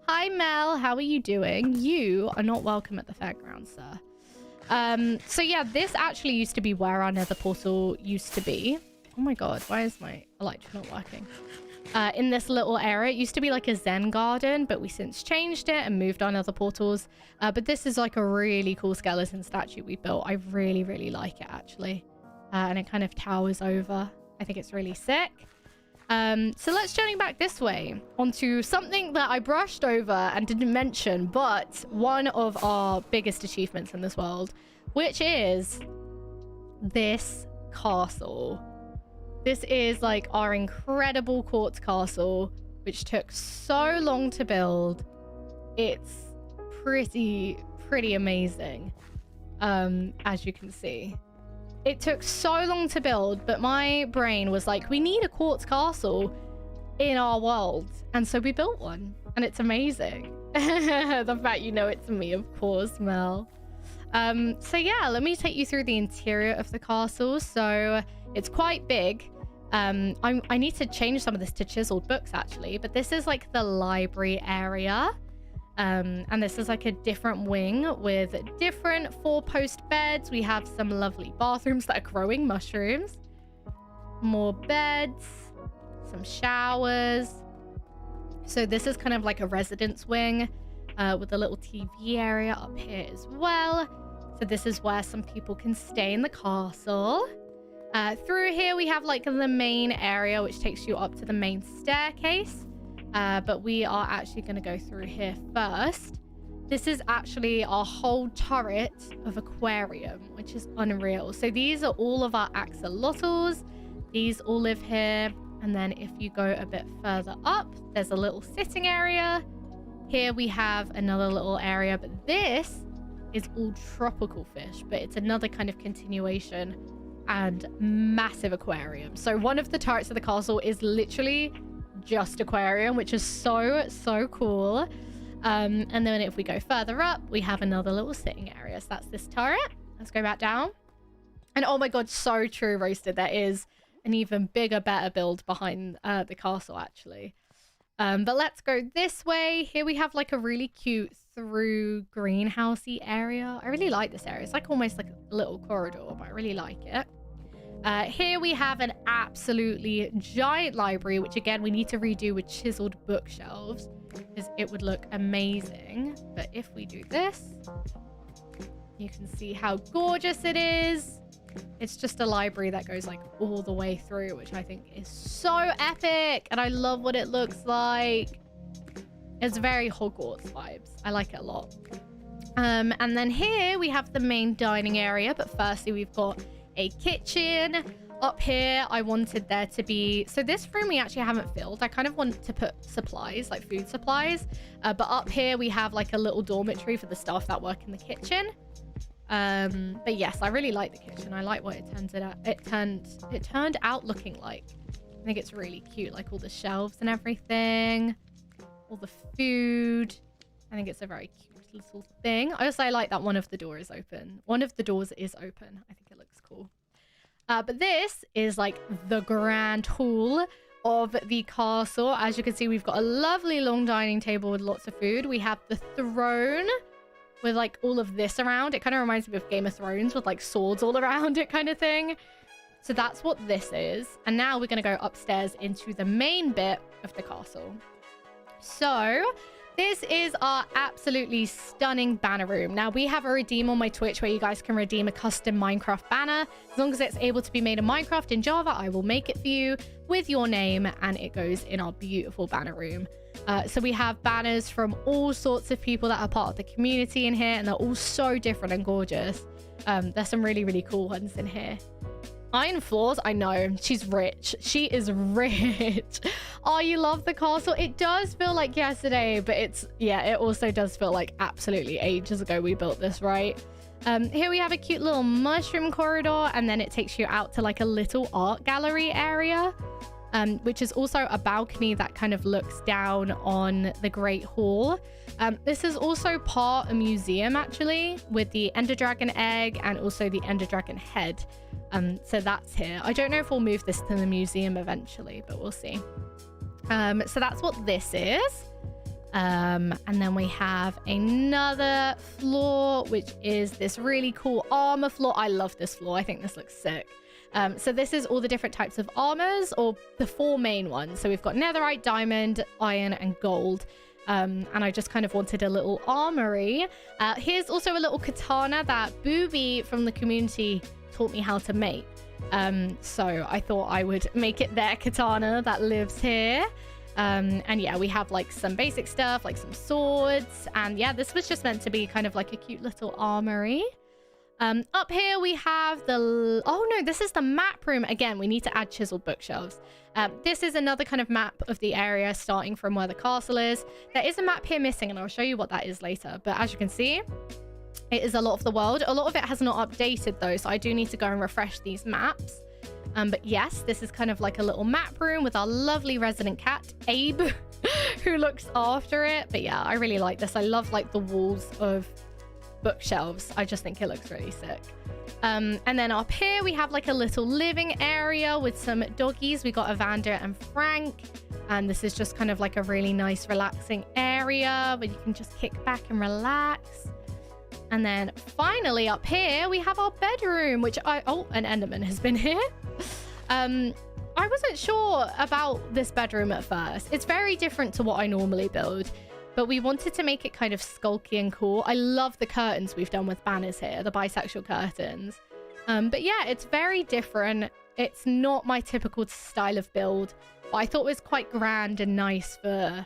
Hi, Mel. How are you doing? You are not welcome at the fairground, sir. So yeah, this actually used to be where our nether portal used to be. Oh my god, why is my electric not working? In this little area, it used to be like a zen garden, but we since changed it and moved on other portals. But this is like a really cool skeleton statue we built. I really, really like it, actually. And it kind of towers over. I think it's really sick. So let's journey back this way onto something that I brushed over and didn't mention, but one of our biggest achievements in this world, which is this castle. This is like our incredible quartz castle, which took so long to build. It's pretty amazing, as you can see. It took so long to build, but my brain was like, we need a quartz castle in our world. And so we built one, and it's amazing. The fact you know it's me, of course, Mel. So yeah, let me take you through the interior of the castle. So it's quite big. I need to change some of this to chiseled books, actually, but this is like the library area. And this is like a different wing with different 4-post beds. We have some lovely bathrooms that are growing mushrooms, more beds, some showers. So this is kind of like a residence wing with a little TV area up here as well. So this is where some people can stay in the castle. Through here we have like the main area, which takes you up to the main staircase. But we are actually going to go through here first. This is actually our whole turret of aquarium, which is unreal. So these are all of our axolotls. These all live here. And then if you go a bit further up, there's a little sitting area. Here we have another little area, but this is all tropical fish, but it's another kind of continuation and massive aquarium. So one of the turrets of the castle is literally just aquarium, which is so cool. And then if we go further up, we have another little sitting area. So that's this turret. Let's go back down. And oh my god, so true, Roasted. There is an even bigger, better build behind the castle, actually. But let's go this way. Here we have like a really cute through greenhousey area. I really like this area. It's like almost like a little corridor, but I really like it. Here we have an absolutely giant library, which again, we need to redo with chiseled bookshelves because it would look amazing. But if we do this, you can see how gorgeous it is. It's just a library that goes like all the way through, which I think is so epic. And I love what it looks like. It's very Hogwarts vibes. I like it a lot. And then here we have the main dining area. But firstly, we've got a kitchen. Up here, I wanted there to be... So this room we actually haven't filled. I kind of want to put supplies, like food supplies. But up here, we have like a little dormitory for the staff that work in the kitchen. But yes, I really like the kitchen. I like what it turned out looking like. I think it's really cute, like all the shelves and everything. All the food. I think it's a very cute little thing. I like that one of the doors is open. One of the doors is open. I think it looks cool. But this is like the grand hall of the castle. As you can see, we've got a lovely long dining table with lots of food. We have the throne with like all of this around. It kind of reminds me of Game of Thrones with like swords all around it kind of thing. So that's what this is. And now we're going to go upstairs into the main bit of the castle. So this is our absolutely stunning banner room. Now, we have a redeem on my Twitch where you guys can redeem a custom Minecraft banner. As long as it's able to be made in Minecraft in Java, I will make it for you with your name, and it goes in our beautiful banner room. So we have banners from all sorts of people that are part of the community in here, and they're all so different and gorgeous. There's some really, really cool ones in here. Iron floors, I know. She's rich. She is rich. Oh, you love the castle? It does feel like yesterday, but it also does feel like absolutely ages ago we built this, right? Here we have a cute little mushroom corridor, and then it takes you out to like a little art gallery area, which is also a balcony that kind of looks down on the Great Hall. This is also part a museum, actually, with the Ender Dragon egg and also the Ender Dragon head. So that's here. I don't know if we'll move this to the museum eventually, but we'll see. So that's what this is. And then we have another floor, which is this really cool armor floor. I love this floor. I think this looks sick. So this is all the different types of armors, or the 4 main ones. So we've got netherite, diamond, iron, and gold. And I just kind of wanted a little armory. Here's also a little katana that Booby from the community taught me how to make. So I thought I would make it their katana that lives here. And yeah, we have like some basic stuff, like some swords. And yeah, this was just meant to be kind of like a cute little armory. Up here we have the... Oh no, this is the map room. Again, we need to add chiseled bookshelves. This is another kind of map of the area starting from where the castle is. There is a map here missing, and I'll show you what that is later. But as you can see, it is a lot of the world. A lot of it has not updated though, so I do need to go and refresh these maps. But yes, this is kind of like a little map room with our lovely resident cat, Abe, who looks after it. But yeah, I really like this. I love like the walls of bookshelves. I just think it looks really sick. And then up here we have like a little living area with some doggies. We got Evander and Frank, and this is just kind of like a really nice relaxing area where you can just kick back and relax. And then finally up here we have our bedroom, which oh, an Enderman has been here. I wasn't sure about this bedroom at first. It's very different to what I normally build, but we wanted to make it kind of skulky and cool. I love the curtains we've done with banners here, the bisexual curtains. But yeah, it's very different. It's not my typical style of build, but I thought it was quite grand and nice for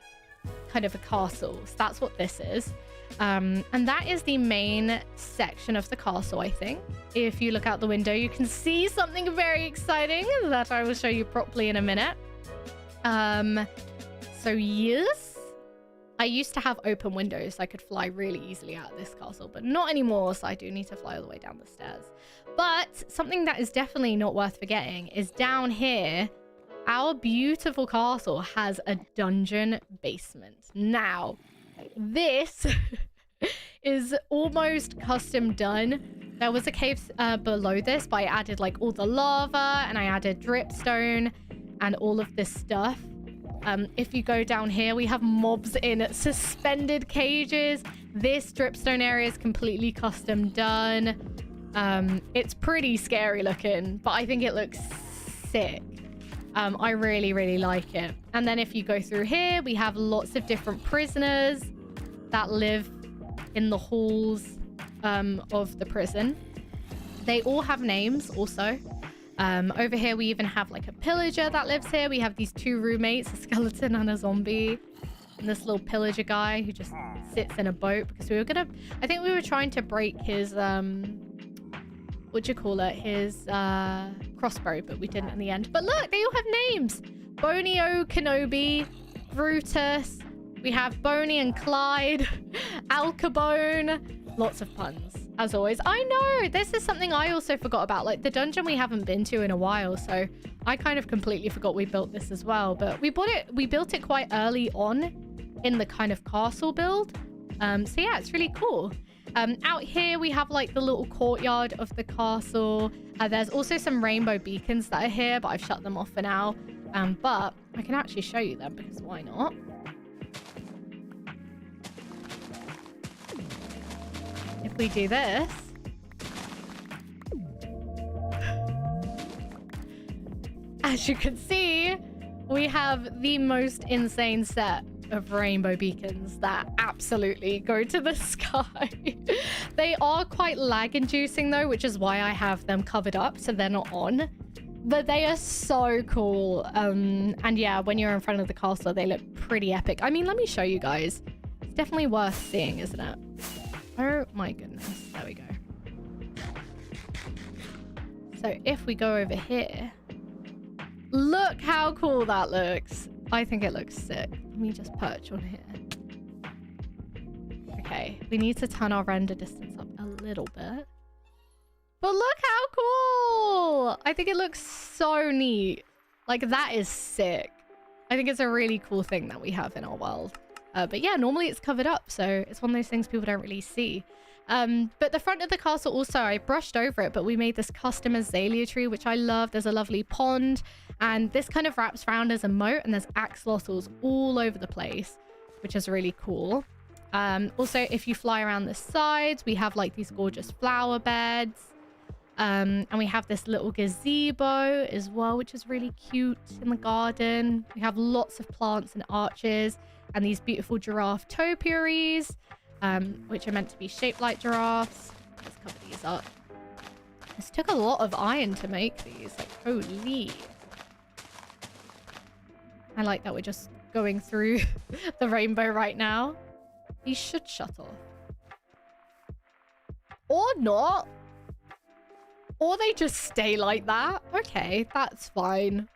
kind of a castle. So that's what this is. And that is the main section of the castle, I think. If you look out the window, you can see something very exciting that I will show you properly in a minute. So yes, I used to have open windows so I could fly really easily out of this castle, but not anymore, so I do need to fly all the way down the stairs. But something that is definitely not worth forgetting is down here, our beautiful castle has a dungeon basement. Now, this is almost custom done. There was a cave below this, but I added like all the lava, and I added dripstone and all of this stuff. If you go down here, we have mobs in suspended cages. This dripstone area is completely custom done. It's pretty scary looking, but I think it looks sick. I really, really like it. And then if you go through here, we have lots of different prisoners that live in the halls of the prison. They all have names also. Over here, we even have like a pillager that lives here. We have these 2 roommates, a skeleton and a zombie. And this little pillager guy who just sits in a boat because I think we were trying to break his, what do you call it? His crossbow, but we didn't in the end. But look, they all have names. Bonio, Kenobi, Brutus. We have Boney and Clyde, Alcabone. Lots of puns, as always. I know, this is something I also forgot about. Like, the dungeon we haven't been to in a while, so I kind of completely forgot we built this as well. But we built it quite early on in the kind of castle build. So yeah, it's really cool. Out here, we have like the little courtyard of the castle. There's also some rainbow beacons that are here, but I've shut them off for now. But I can actually show you them because why not? If we do this, as you can see, we have the most insane set of rainbow beacons that absolutely go to the sky. They are quite lag inducing though, which is why I have them covered up so they're not on. But they are so cool. And yeah, when you're in front of the castle, they look pretty epic. I mean, let me show you guys. It's definitely worth seeing, isn't it? Oh my goodness. There we go. So if we go over here, look how cool that looks. I think it looks sick. Let me just perch on here. Okay, we need to turn our render distance up a little bit. But look how cool! I think it looks so neat. Like, that is sick. I think it's a really cool thing that we have in our world. But yeah, normally it's covered up, so it's one of those things people don't really see. But the front of the castle also, I brushed over it, but we made this custom azalea tree, which I love. There's a lovely pond, and this kind of wraps around as a moat, and there's axolotls all over the place, which is really cool. Also, if you fly around the sides, we have like these gorgeous flower beds. And we have this little gazebo as well, which is really cute in the garden. We have lots of plants and arches and these beautiful giraffe topiaries, which are meant to be shaped like giraffes. Let's cover these up. This took a lot of iron to make these. Like, holy. I like that we're just going through the rainbow right now. These should shut off. Or not. Or they just stay like that. Okay, that's fine.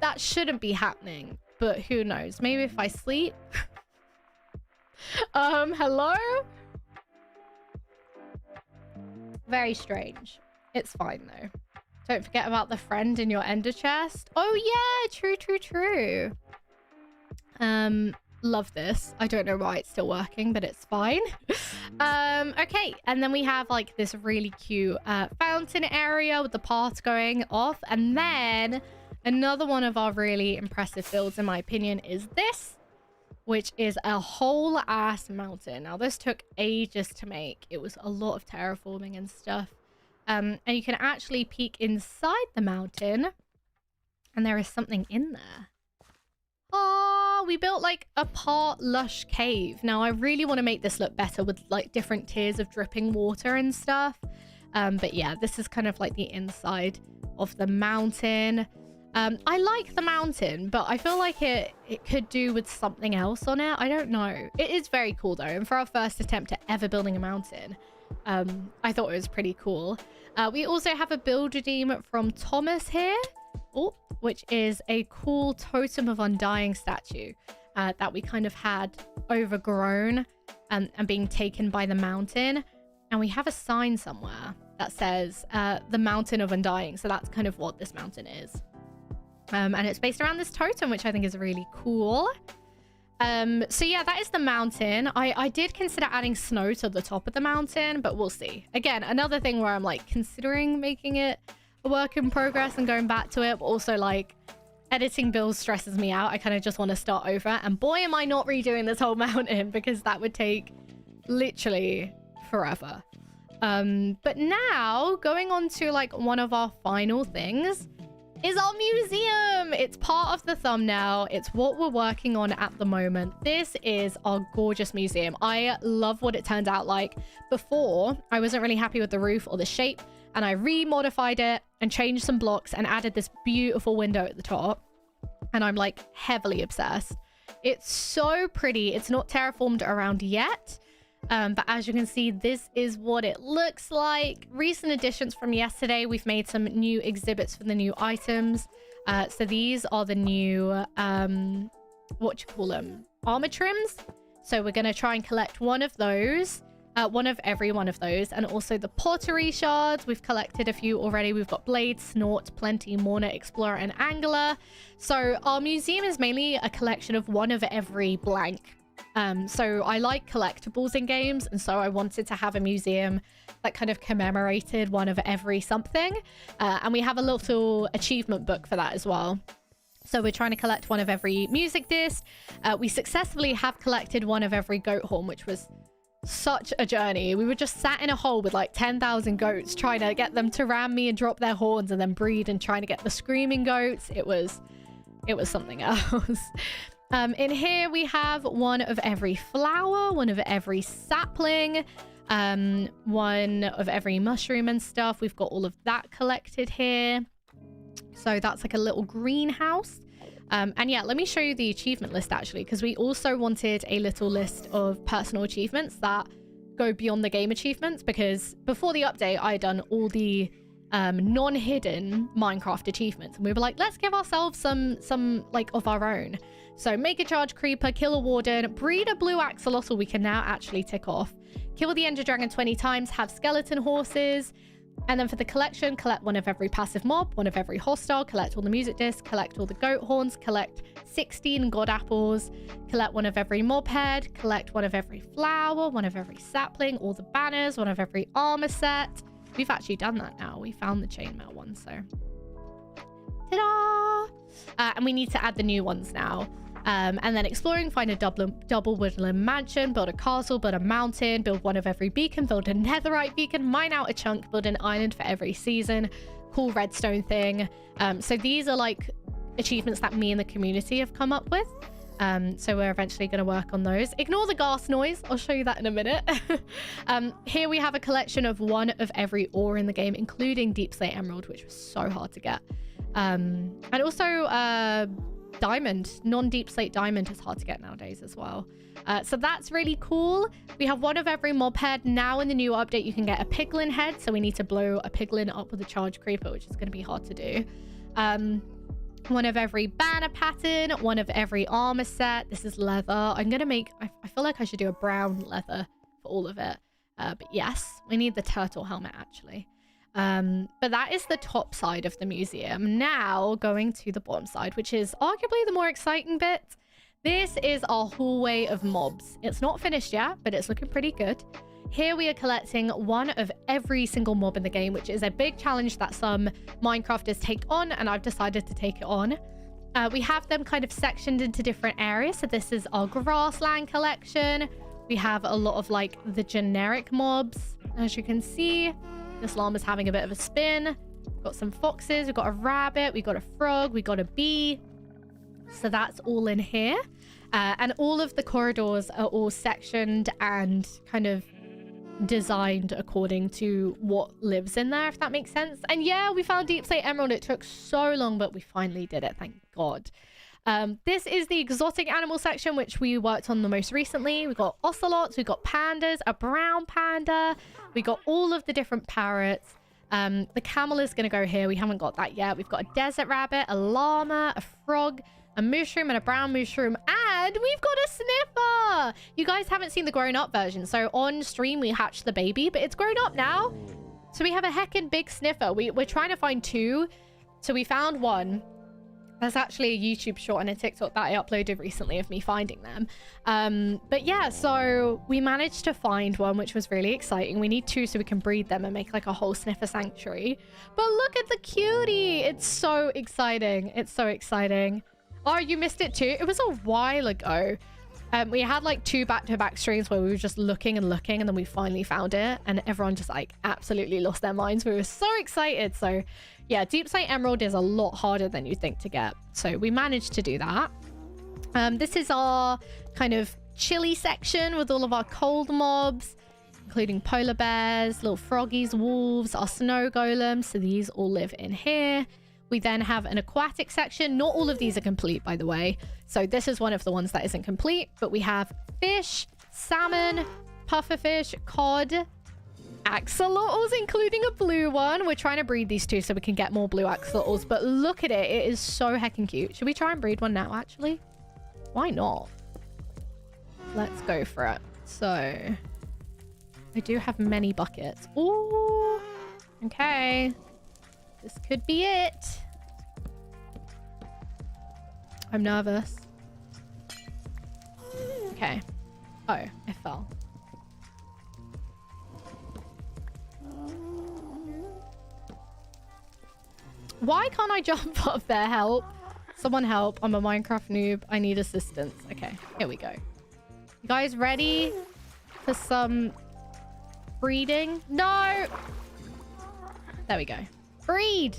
That shouldn't be happening, but who knows? Maybe if I sleep. Hello? Very strange. It's fine though. Don't forget about the friend in your ender chest. Oh yeah, true, true, true. Love this. I don't know why it's still working, but it's fine. Okay, and then we have like this really cute fountain area with the path going off, and then another one of our really impressive builds in my opinion is this, which is a whole ass mountain. Now this took ages to make. It was a lot of terraforming and stuff, and you can actually peek inside the mountain and there is something in there. Oh, we built like a part lush cave. Now I really want to make this look better with like different tiers of dripping water and stuff. But yeah, this is kind of like the inside of the mountain. I like the mountain, but I feel like it could do with something else on it. I don't know. It is very cool though. And for our first attempt at ever building a mountain, I thought it was pretty cool. We also have a build redeem from Thomas here. Oh, which is a cool Totem of Undying statue that we kind of had overgrown and being taken by the mountain. And we have a sign somewhere that says the Mountain of Undying. So that's kind of what this mountain is. And it's based around this totem, which I think is really cool. So yeah, that is the mountain. I did consider adding snow to the top of the mountain, but we'll see. Again, another thing where I'm like considering making it a work in progress and going back to it, but also like editing builds stresses me out. I kind of just want to start over, and boy am I not redoing this whole mountain because that would take literally forever. But now going on to like one of our final things is our museum. It's part of the thumbnail. It's what we're working on at the moment. This is our gorgeous museum. I love what it turned out like. Before, I wasn't really happy with the roof or the shape, and I remodified it and changed some blocks and added this beautiful window at the top. And I'm like heavily obsessed. It's so pretty. It's not terraformed around yet, But as you can see, this is what it looks like. Recent additions from yesterday, we've made some new exhibits for the new items. So these are the new, what you call them? Armor trims. So we're going to try and collect one of those. One of every one of those. And also the pottery shards. We've collected a few already. We've got Blade, Snort, Plenty, Mourner, Explorer, and Angler. So our museum is mainly a collection of one of every blank. So I like collectibles in games, and so I wanted to have a museum that kind of commemorated one of every something. And we have a little achievement book for that as well. So we're trying to collect one of every music disc. We successfully have collected one of every goat horn, which was such a journey. We were just sat in a hole with like 10,000 goats trying to get them to ram me and drop their horns and then breed and trying to get the screaming goats. It was something else. In here we have one of every flower, one of every sapling, one of every mushroom and stuff. We've got all of that collected here. So that's like a little greenhouse. And yeah, let me show you the achievement list actually, because we also wanted a little list of personal achievements that go beyond the game achievements, because before the update I had done all the non-hidden Minecraft achievements, and we were like, let's give ourselves some like of our own. So make a charge creeper, kill a warden, breed a blue axolotl we can now actually tick off, kill the ender dragon 20 times, have skeleton horses, and then for the collection, collect one of every passive mob, one of every hostile, collect all the music discs, collect all the goat horns, collect 16 god apples, collect one of every mob head, collect one of every flower, one of every sapling, all the banners, one of every armor set. We've actually done that now. We found the chainmail one, so ta-da! And we need to add the new ones now. And then exploring, find a double woodland mansion, build a castle, build a mountain, build one of every beacon, build a netherite beacon, mine out a chunk, build an island for every season, cool redstone thing. So these are like achievements that me and the community have come up with. So we're eventually going to work on those. Ignore the gas noise. I'll show you that in a minute. Here we have a collection of one of every ore in the game, including Deep Slate Emerald, which was so hard to get. And also diamond. Non-deep slate diamond is hard to get nowadays as well. So that's really cool. We have one of every mob head. Now in the new update, you can get a piglin head. So we need to blow a piglin up with a charge creeper, which is going to be hard to do. One of every banner pattern, one of every armor set. This is leather. I'm going to make... I feel like I should do a brown leather for all of it. But yes, we need the turtle helmet actually. But that is the top side of the museum. Now going to the bottom side, which is arguably the more exciting bit. This is our hallway of mobs. It's not finished yet, but it's looking pretty good. Here we are collecting one of every single mob in the game, which is a big challenge that some Minecrafters take on, and I've decided to take it on. We have them kind of sectioned into different areas. So this is our grassland collection. We have a lot of like the generic mobs. As you can see, this llama's having a bit of a spin. We've got some foxes, we've got a rabbit, we got a frog, we got a bee. So that's all in here. And all of the corridors are all sectioned and kind of designed according to what lives in there, if that makes sense. And yeah, we found Deep Slate Emerald. It took so long, but we finally did it, thank God. This is the exotic animal section, which we worked on the most recently. We got ocelots, we got pandas, a brown panda, we got all of the different parrots. The camel is going to go here. We haven't got that yet. We've got a desert rabbit, a llama, a frog, a mushroom, and a brown mushroom, and we've got a sniffer. You guys haven't seen the grown-up version, so on stream we hatched the baby, but it's grown up now. So we have a heckin' big sniffer. We're trying to find two, so we found one. There's actually a YouTube short and a TikTok that I uploaded recently of me finding them. But yeah, so we managed to find one, which was really exciting. We need two so we can breed them and make like a whole sniffer sanctuary. But look at the cutie. It's so exciting. It's so exciting. Oh, you missed it too? It was a while ago. We had like 2 back-to-back streams where we were just looking and looking, and then we finally found it, and everyone just like absolutely lost their minds. We were so excited. So yeah, Deep Slate Emerald is a lot harder than you'd think to get. So we managed to do that. This is our kind of chilly section with all of our cold mobs, including polar bears, little froggies, wolves, our snow golems. So these all live in here. We then have an aquatic section. Not all of these are complete, by the way. So this is one of the ones that isn't complete, but we have fish, salmon, pufferfish, cod, axolotls, including a blue one. We're trying to breed these two so we can get more blue axolotls, but look at it. It is so heckin' cute. Should we try and breed one now, actually? Why not? Let's go for it. So, I do have many buckets. Ooh, okay. This could be it. I'm nervous. Okay. Oh, I fell. Why can't I jump up there? Help. Someone help. I'm a Minecraft noob. I need assistance. Okay, here we go. You guys ready for some breeding? No! There we go. Breed!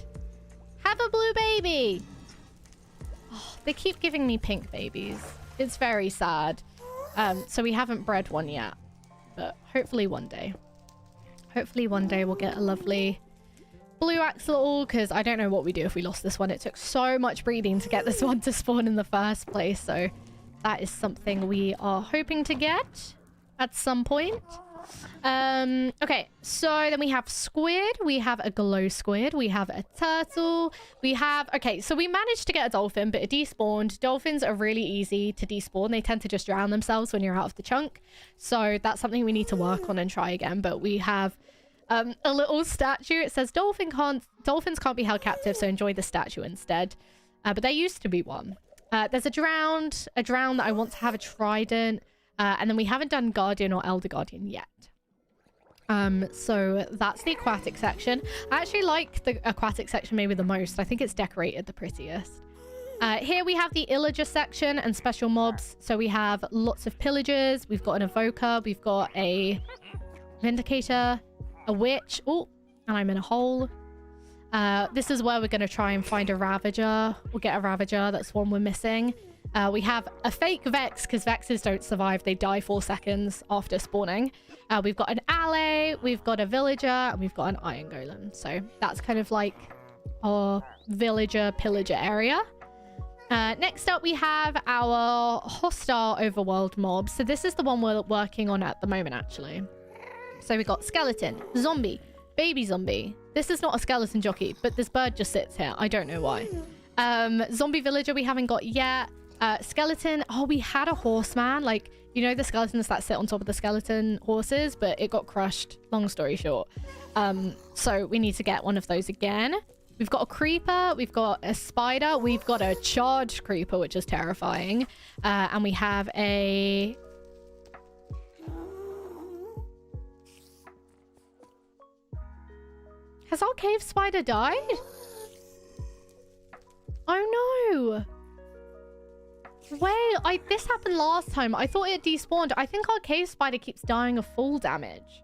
Have a blue baby! Oh, they keep giving me pink babies. It's very sad. So we haven't bred one yet. But hopefully one day. Hopefully one day we'll get a lovely blue axolotl, because I don't know what we do if we lost this one. It took so much breeding to get this one to spawn in the first place. So that is something we are hoping to get at some point. Okay, so then we have squid, we have a glow squid, we have a turtle, we have... Okay, so we managed to get a dolphin, but it despawned. Dolphins are really easy to despawn. They tend to just drown themselves when you're out of the chunk. So that's something we need to work on and try again. But we have a little statue. It says dolphins can't be held captive, so enjoy the statue instead. But there used to be one. There's a drowned that I want to have a trident. And then we haven't done Guardian or Elder Guardian yet. So that's the aquatic section. I actually like the aquatic section maybe the most. I think it's decorated the prettiest. Here we have the Illager section and special mobs. So we have lots of pillagers. We've got an evoker. We've got a vindicator, a witch. Oh, and I'm in a hole. This is where we're going to try and find a ravager. We'll get a ravager. That's one we're missing. We have a fake Vex, because Vexes don't survive. They die 4 seconds after spawning. We've got an ally, we've got a villager, and we've got an iron golem. So that's kind of like our villager pillager area. Next up, we have our hostile overworld mobs. So this is the one we're working on at the moment, actually. So we've got skeleton, zombie, baby zombie. This is not a skeleton jockey, but this bird just sits here. I don't know why. Zombie villager we haven't got yet. Skeleton. Oh, we had a horseman. Like, you know the skeletons that sit on top of the skeleton horses, but it got crushed. Long story short. So we need to get one of those again. We've got a creeper. We've got a spider. We've got a charged creeper, which is terrifying. And we have a... Has our cave spider died? Oh no! Wait, this happened last time. I thought it despawned. I think our cave spider keeps dying of fall damage.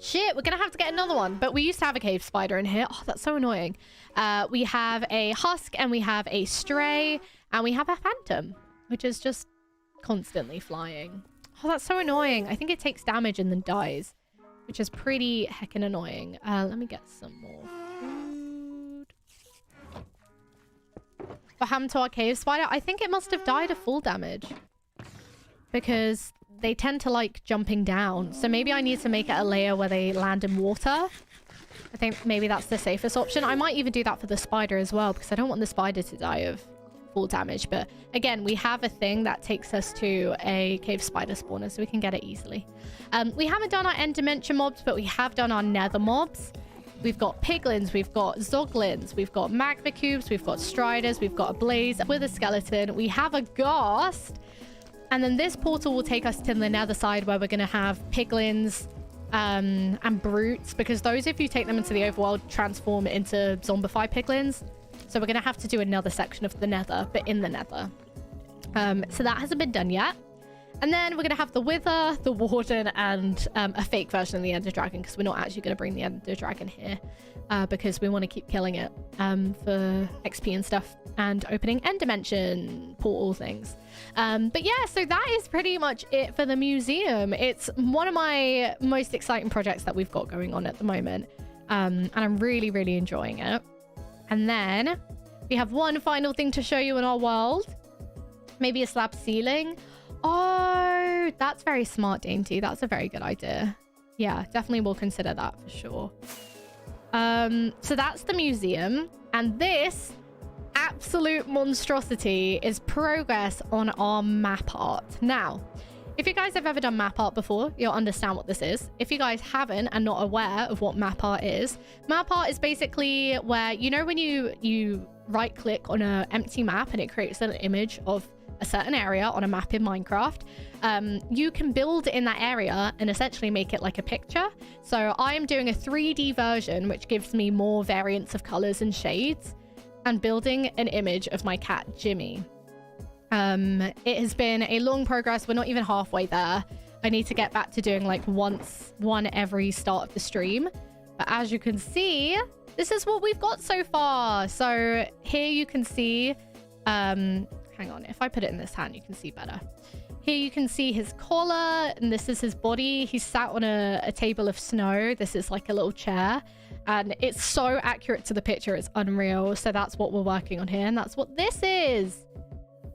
Shit, we're gonna have to get another one. But we used to have a cave spider in here. Oh, that's so annoying. We have a husk, and we have a stray, and we have a phantom, which is just constantly flying. Oh, that's so annoying. I think it takes damage and then dies, which is pretty heckin' annoying. Let me get some more food. What happened to our cave spider? I think it must have died of fall damage, because they tend to like jumping down. So maybe I need to make it a layer where they land in water. I think maybe that's the safest option. I might even do that for the spider as well, because I don't want the spider to die of fall damage. But again, we have a thing that takes us to a cave spider spawner, so we can get it easily. We haven't done our end dimension mobs, but we have done our nether mobs. We've got piglins, we've got zoglins, we've got magma cubes, we've got striders, we've got a blaze with a skeleton, we have a ghast, and then this portal will take us to the nether side, where we're going to have piglins and brutes, because those, if you take them into the overworld, transform into zombify piglins. So we're going to have to do another section of the nether, but in the nether. So that hasn't been done yet. And then we're going to have the Wither, the Warden, and a fake version of the Ender Dragon, because we're not actually going to bring the Ender Dragon here, because we want to keep killing it for XP and stuff, and opening end dimension portal things. But yeah, so that is pretty much it for the museum. It's one of my most exciting projects that we've got going on at the moment, and I'm really, really enjoying it. And then we have one final thing to show you in our world. Maybe a slab ceiling. Oh, that's very smart, Dainty. That's a very good idea. Yeah, definitely will consider that for sure. So that's the museum. And this absolute monstrosity is progress on our map art. Now, if you guys have ever done map art before, you'll understand what this is. If you guys haven't and not aware of what map art is basically where, you know, when you right click on an empty map and it creates an image of a certain area on a map in Minecraft, you can build in that area and essentially make it like a picture. So I am doing a 3D version, which gives me more variance of colors and shades, and building an image of my cat, Jimmy. It has been a long progress. We're not even halfway there. I need to get back to doing like one every start of the stream. But as you can see, this is what we've got so far. So here you can see, hang on, if I put it in this hand, you can see better. Here you can see his collar, and this is his body. He's sat on a table of snow. This is like a little chair, and it's so accurate to the picture. It's unreal. So that's what we're working on here, and that's what this is.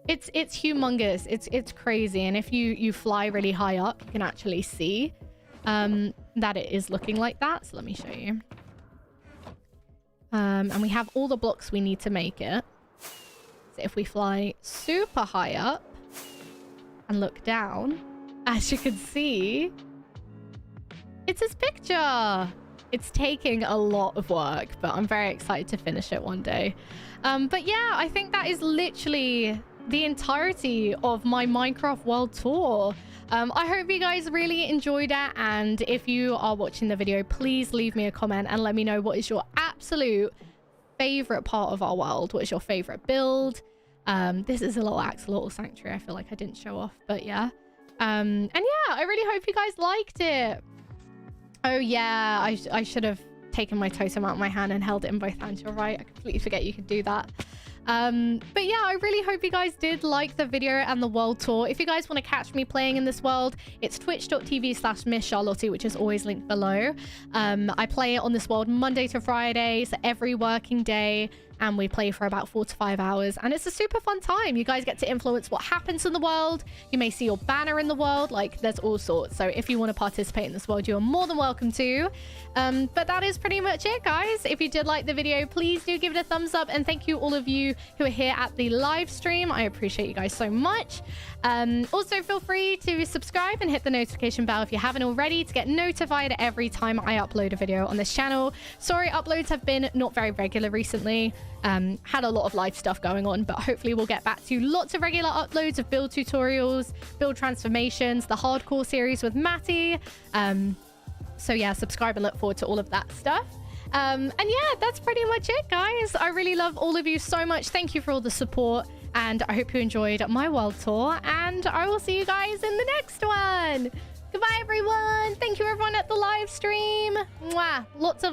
It's humongous. It's crazy. And if you fly really high up, you can actually see that it is looking like that. So let me show you. And we have all the blocks we need to make it. So if we fly super high up and look down, as you can see, it's his picture. It's taking a lot of work, but I'm very excited to finish it one day. But yeah, I think that is literally the entirety of my Minecraft world tour. I hope you guys really enjoyed it, and if you are watching the video, please leave me a comment and let me know what is your absolute favorite part of our world. What is your favorite build? This is a little axolotl sanctuary. I feel like I didn't show off, but yeah. And yeah, I really hope you guys liked it. Oh yeah, I should have taken my totem out of my hand and held it in both hands. You're right, I completely forget you could do that. But yeah, I really hope you guys did like the video and the world tour. If you guys want to catch me playing in this world, it's twitch.tv/MissCharlottie, which is always linked below. I play it on this world Monday to Friday, so every working day, and we play for about 4 to 5 hours, and it's a super fun time. You guys get to influence what happens in the world. You may see your banner in the world. Like, there's all sorts. So if you want to participate in this world, you're more than welcome to. But that is pretty much it, guys. If you did like the video, please do give it a thumbs up, and thank you all of you who are here at the live stream. I appreciate you guys so much. Also, feel free to subscribe and hit the notification bell if you haven't already to get notified every time I upload a video on this channel. Sorry, uploads have been not very regular recently. Had a lot of live stuff going on, but hopefully we'll get back to lots of regular uploads of build tutorials, build transformations, the hardcore series with Matty. So yeah, subscribe and look forward to all of that stuff. And yeah, that's pretty much it, guys. I really love all of you so much. Thank you for all the support, and I hope you enjoyed my world tour, and I will see you guys in the next one. Goodbye, everyone. Thank you, everyone at the live stream. Mwah. Lots of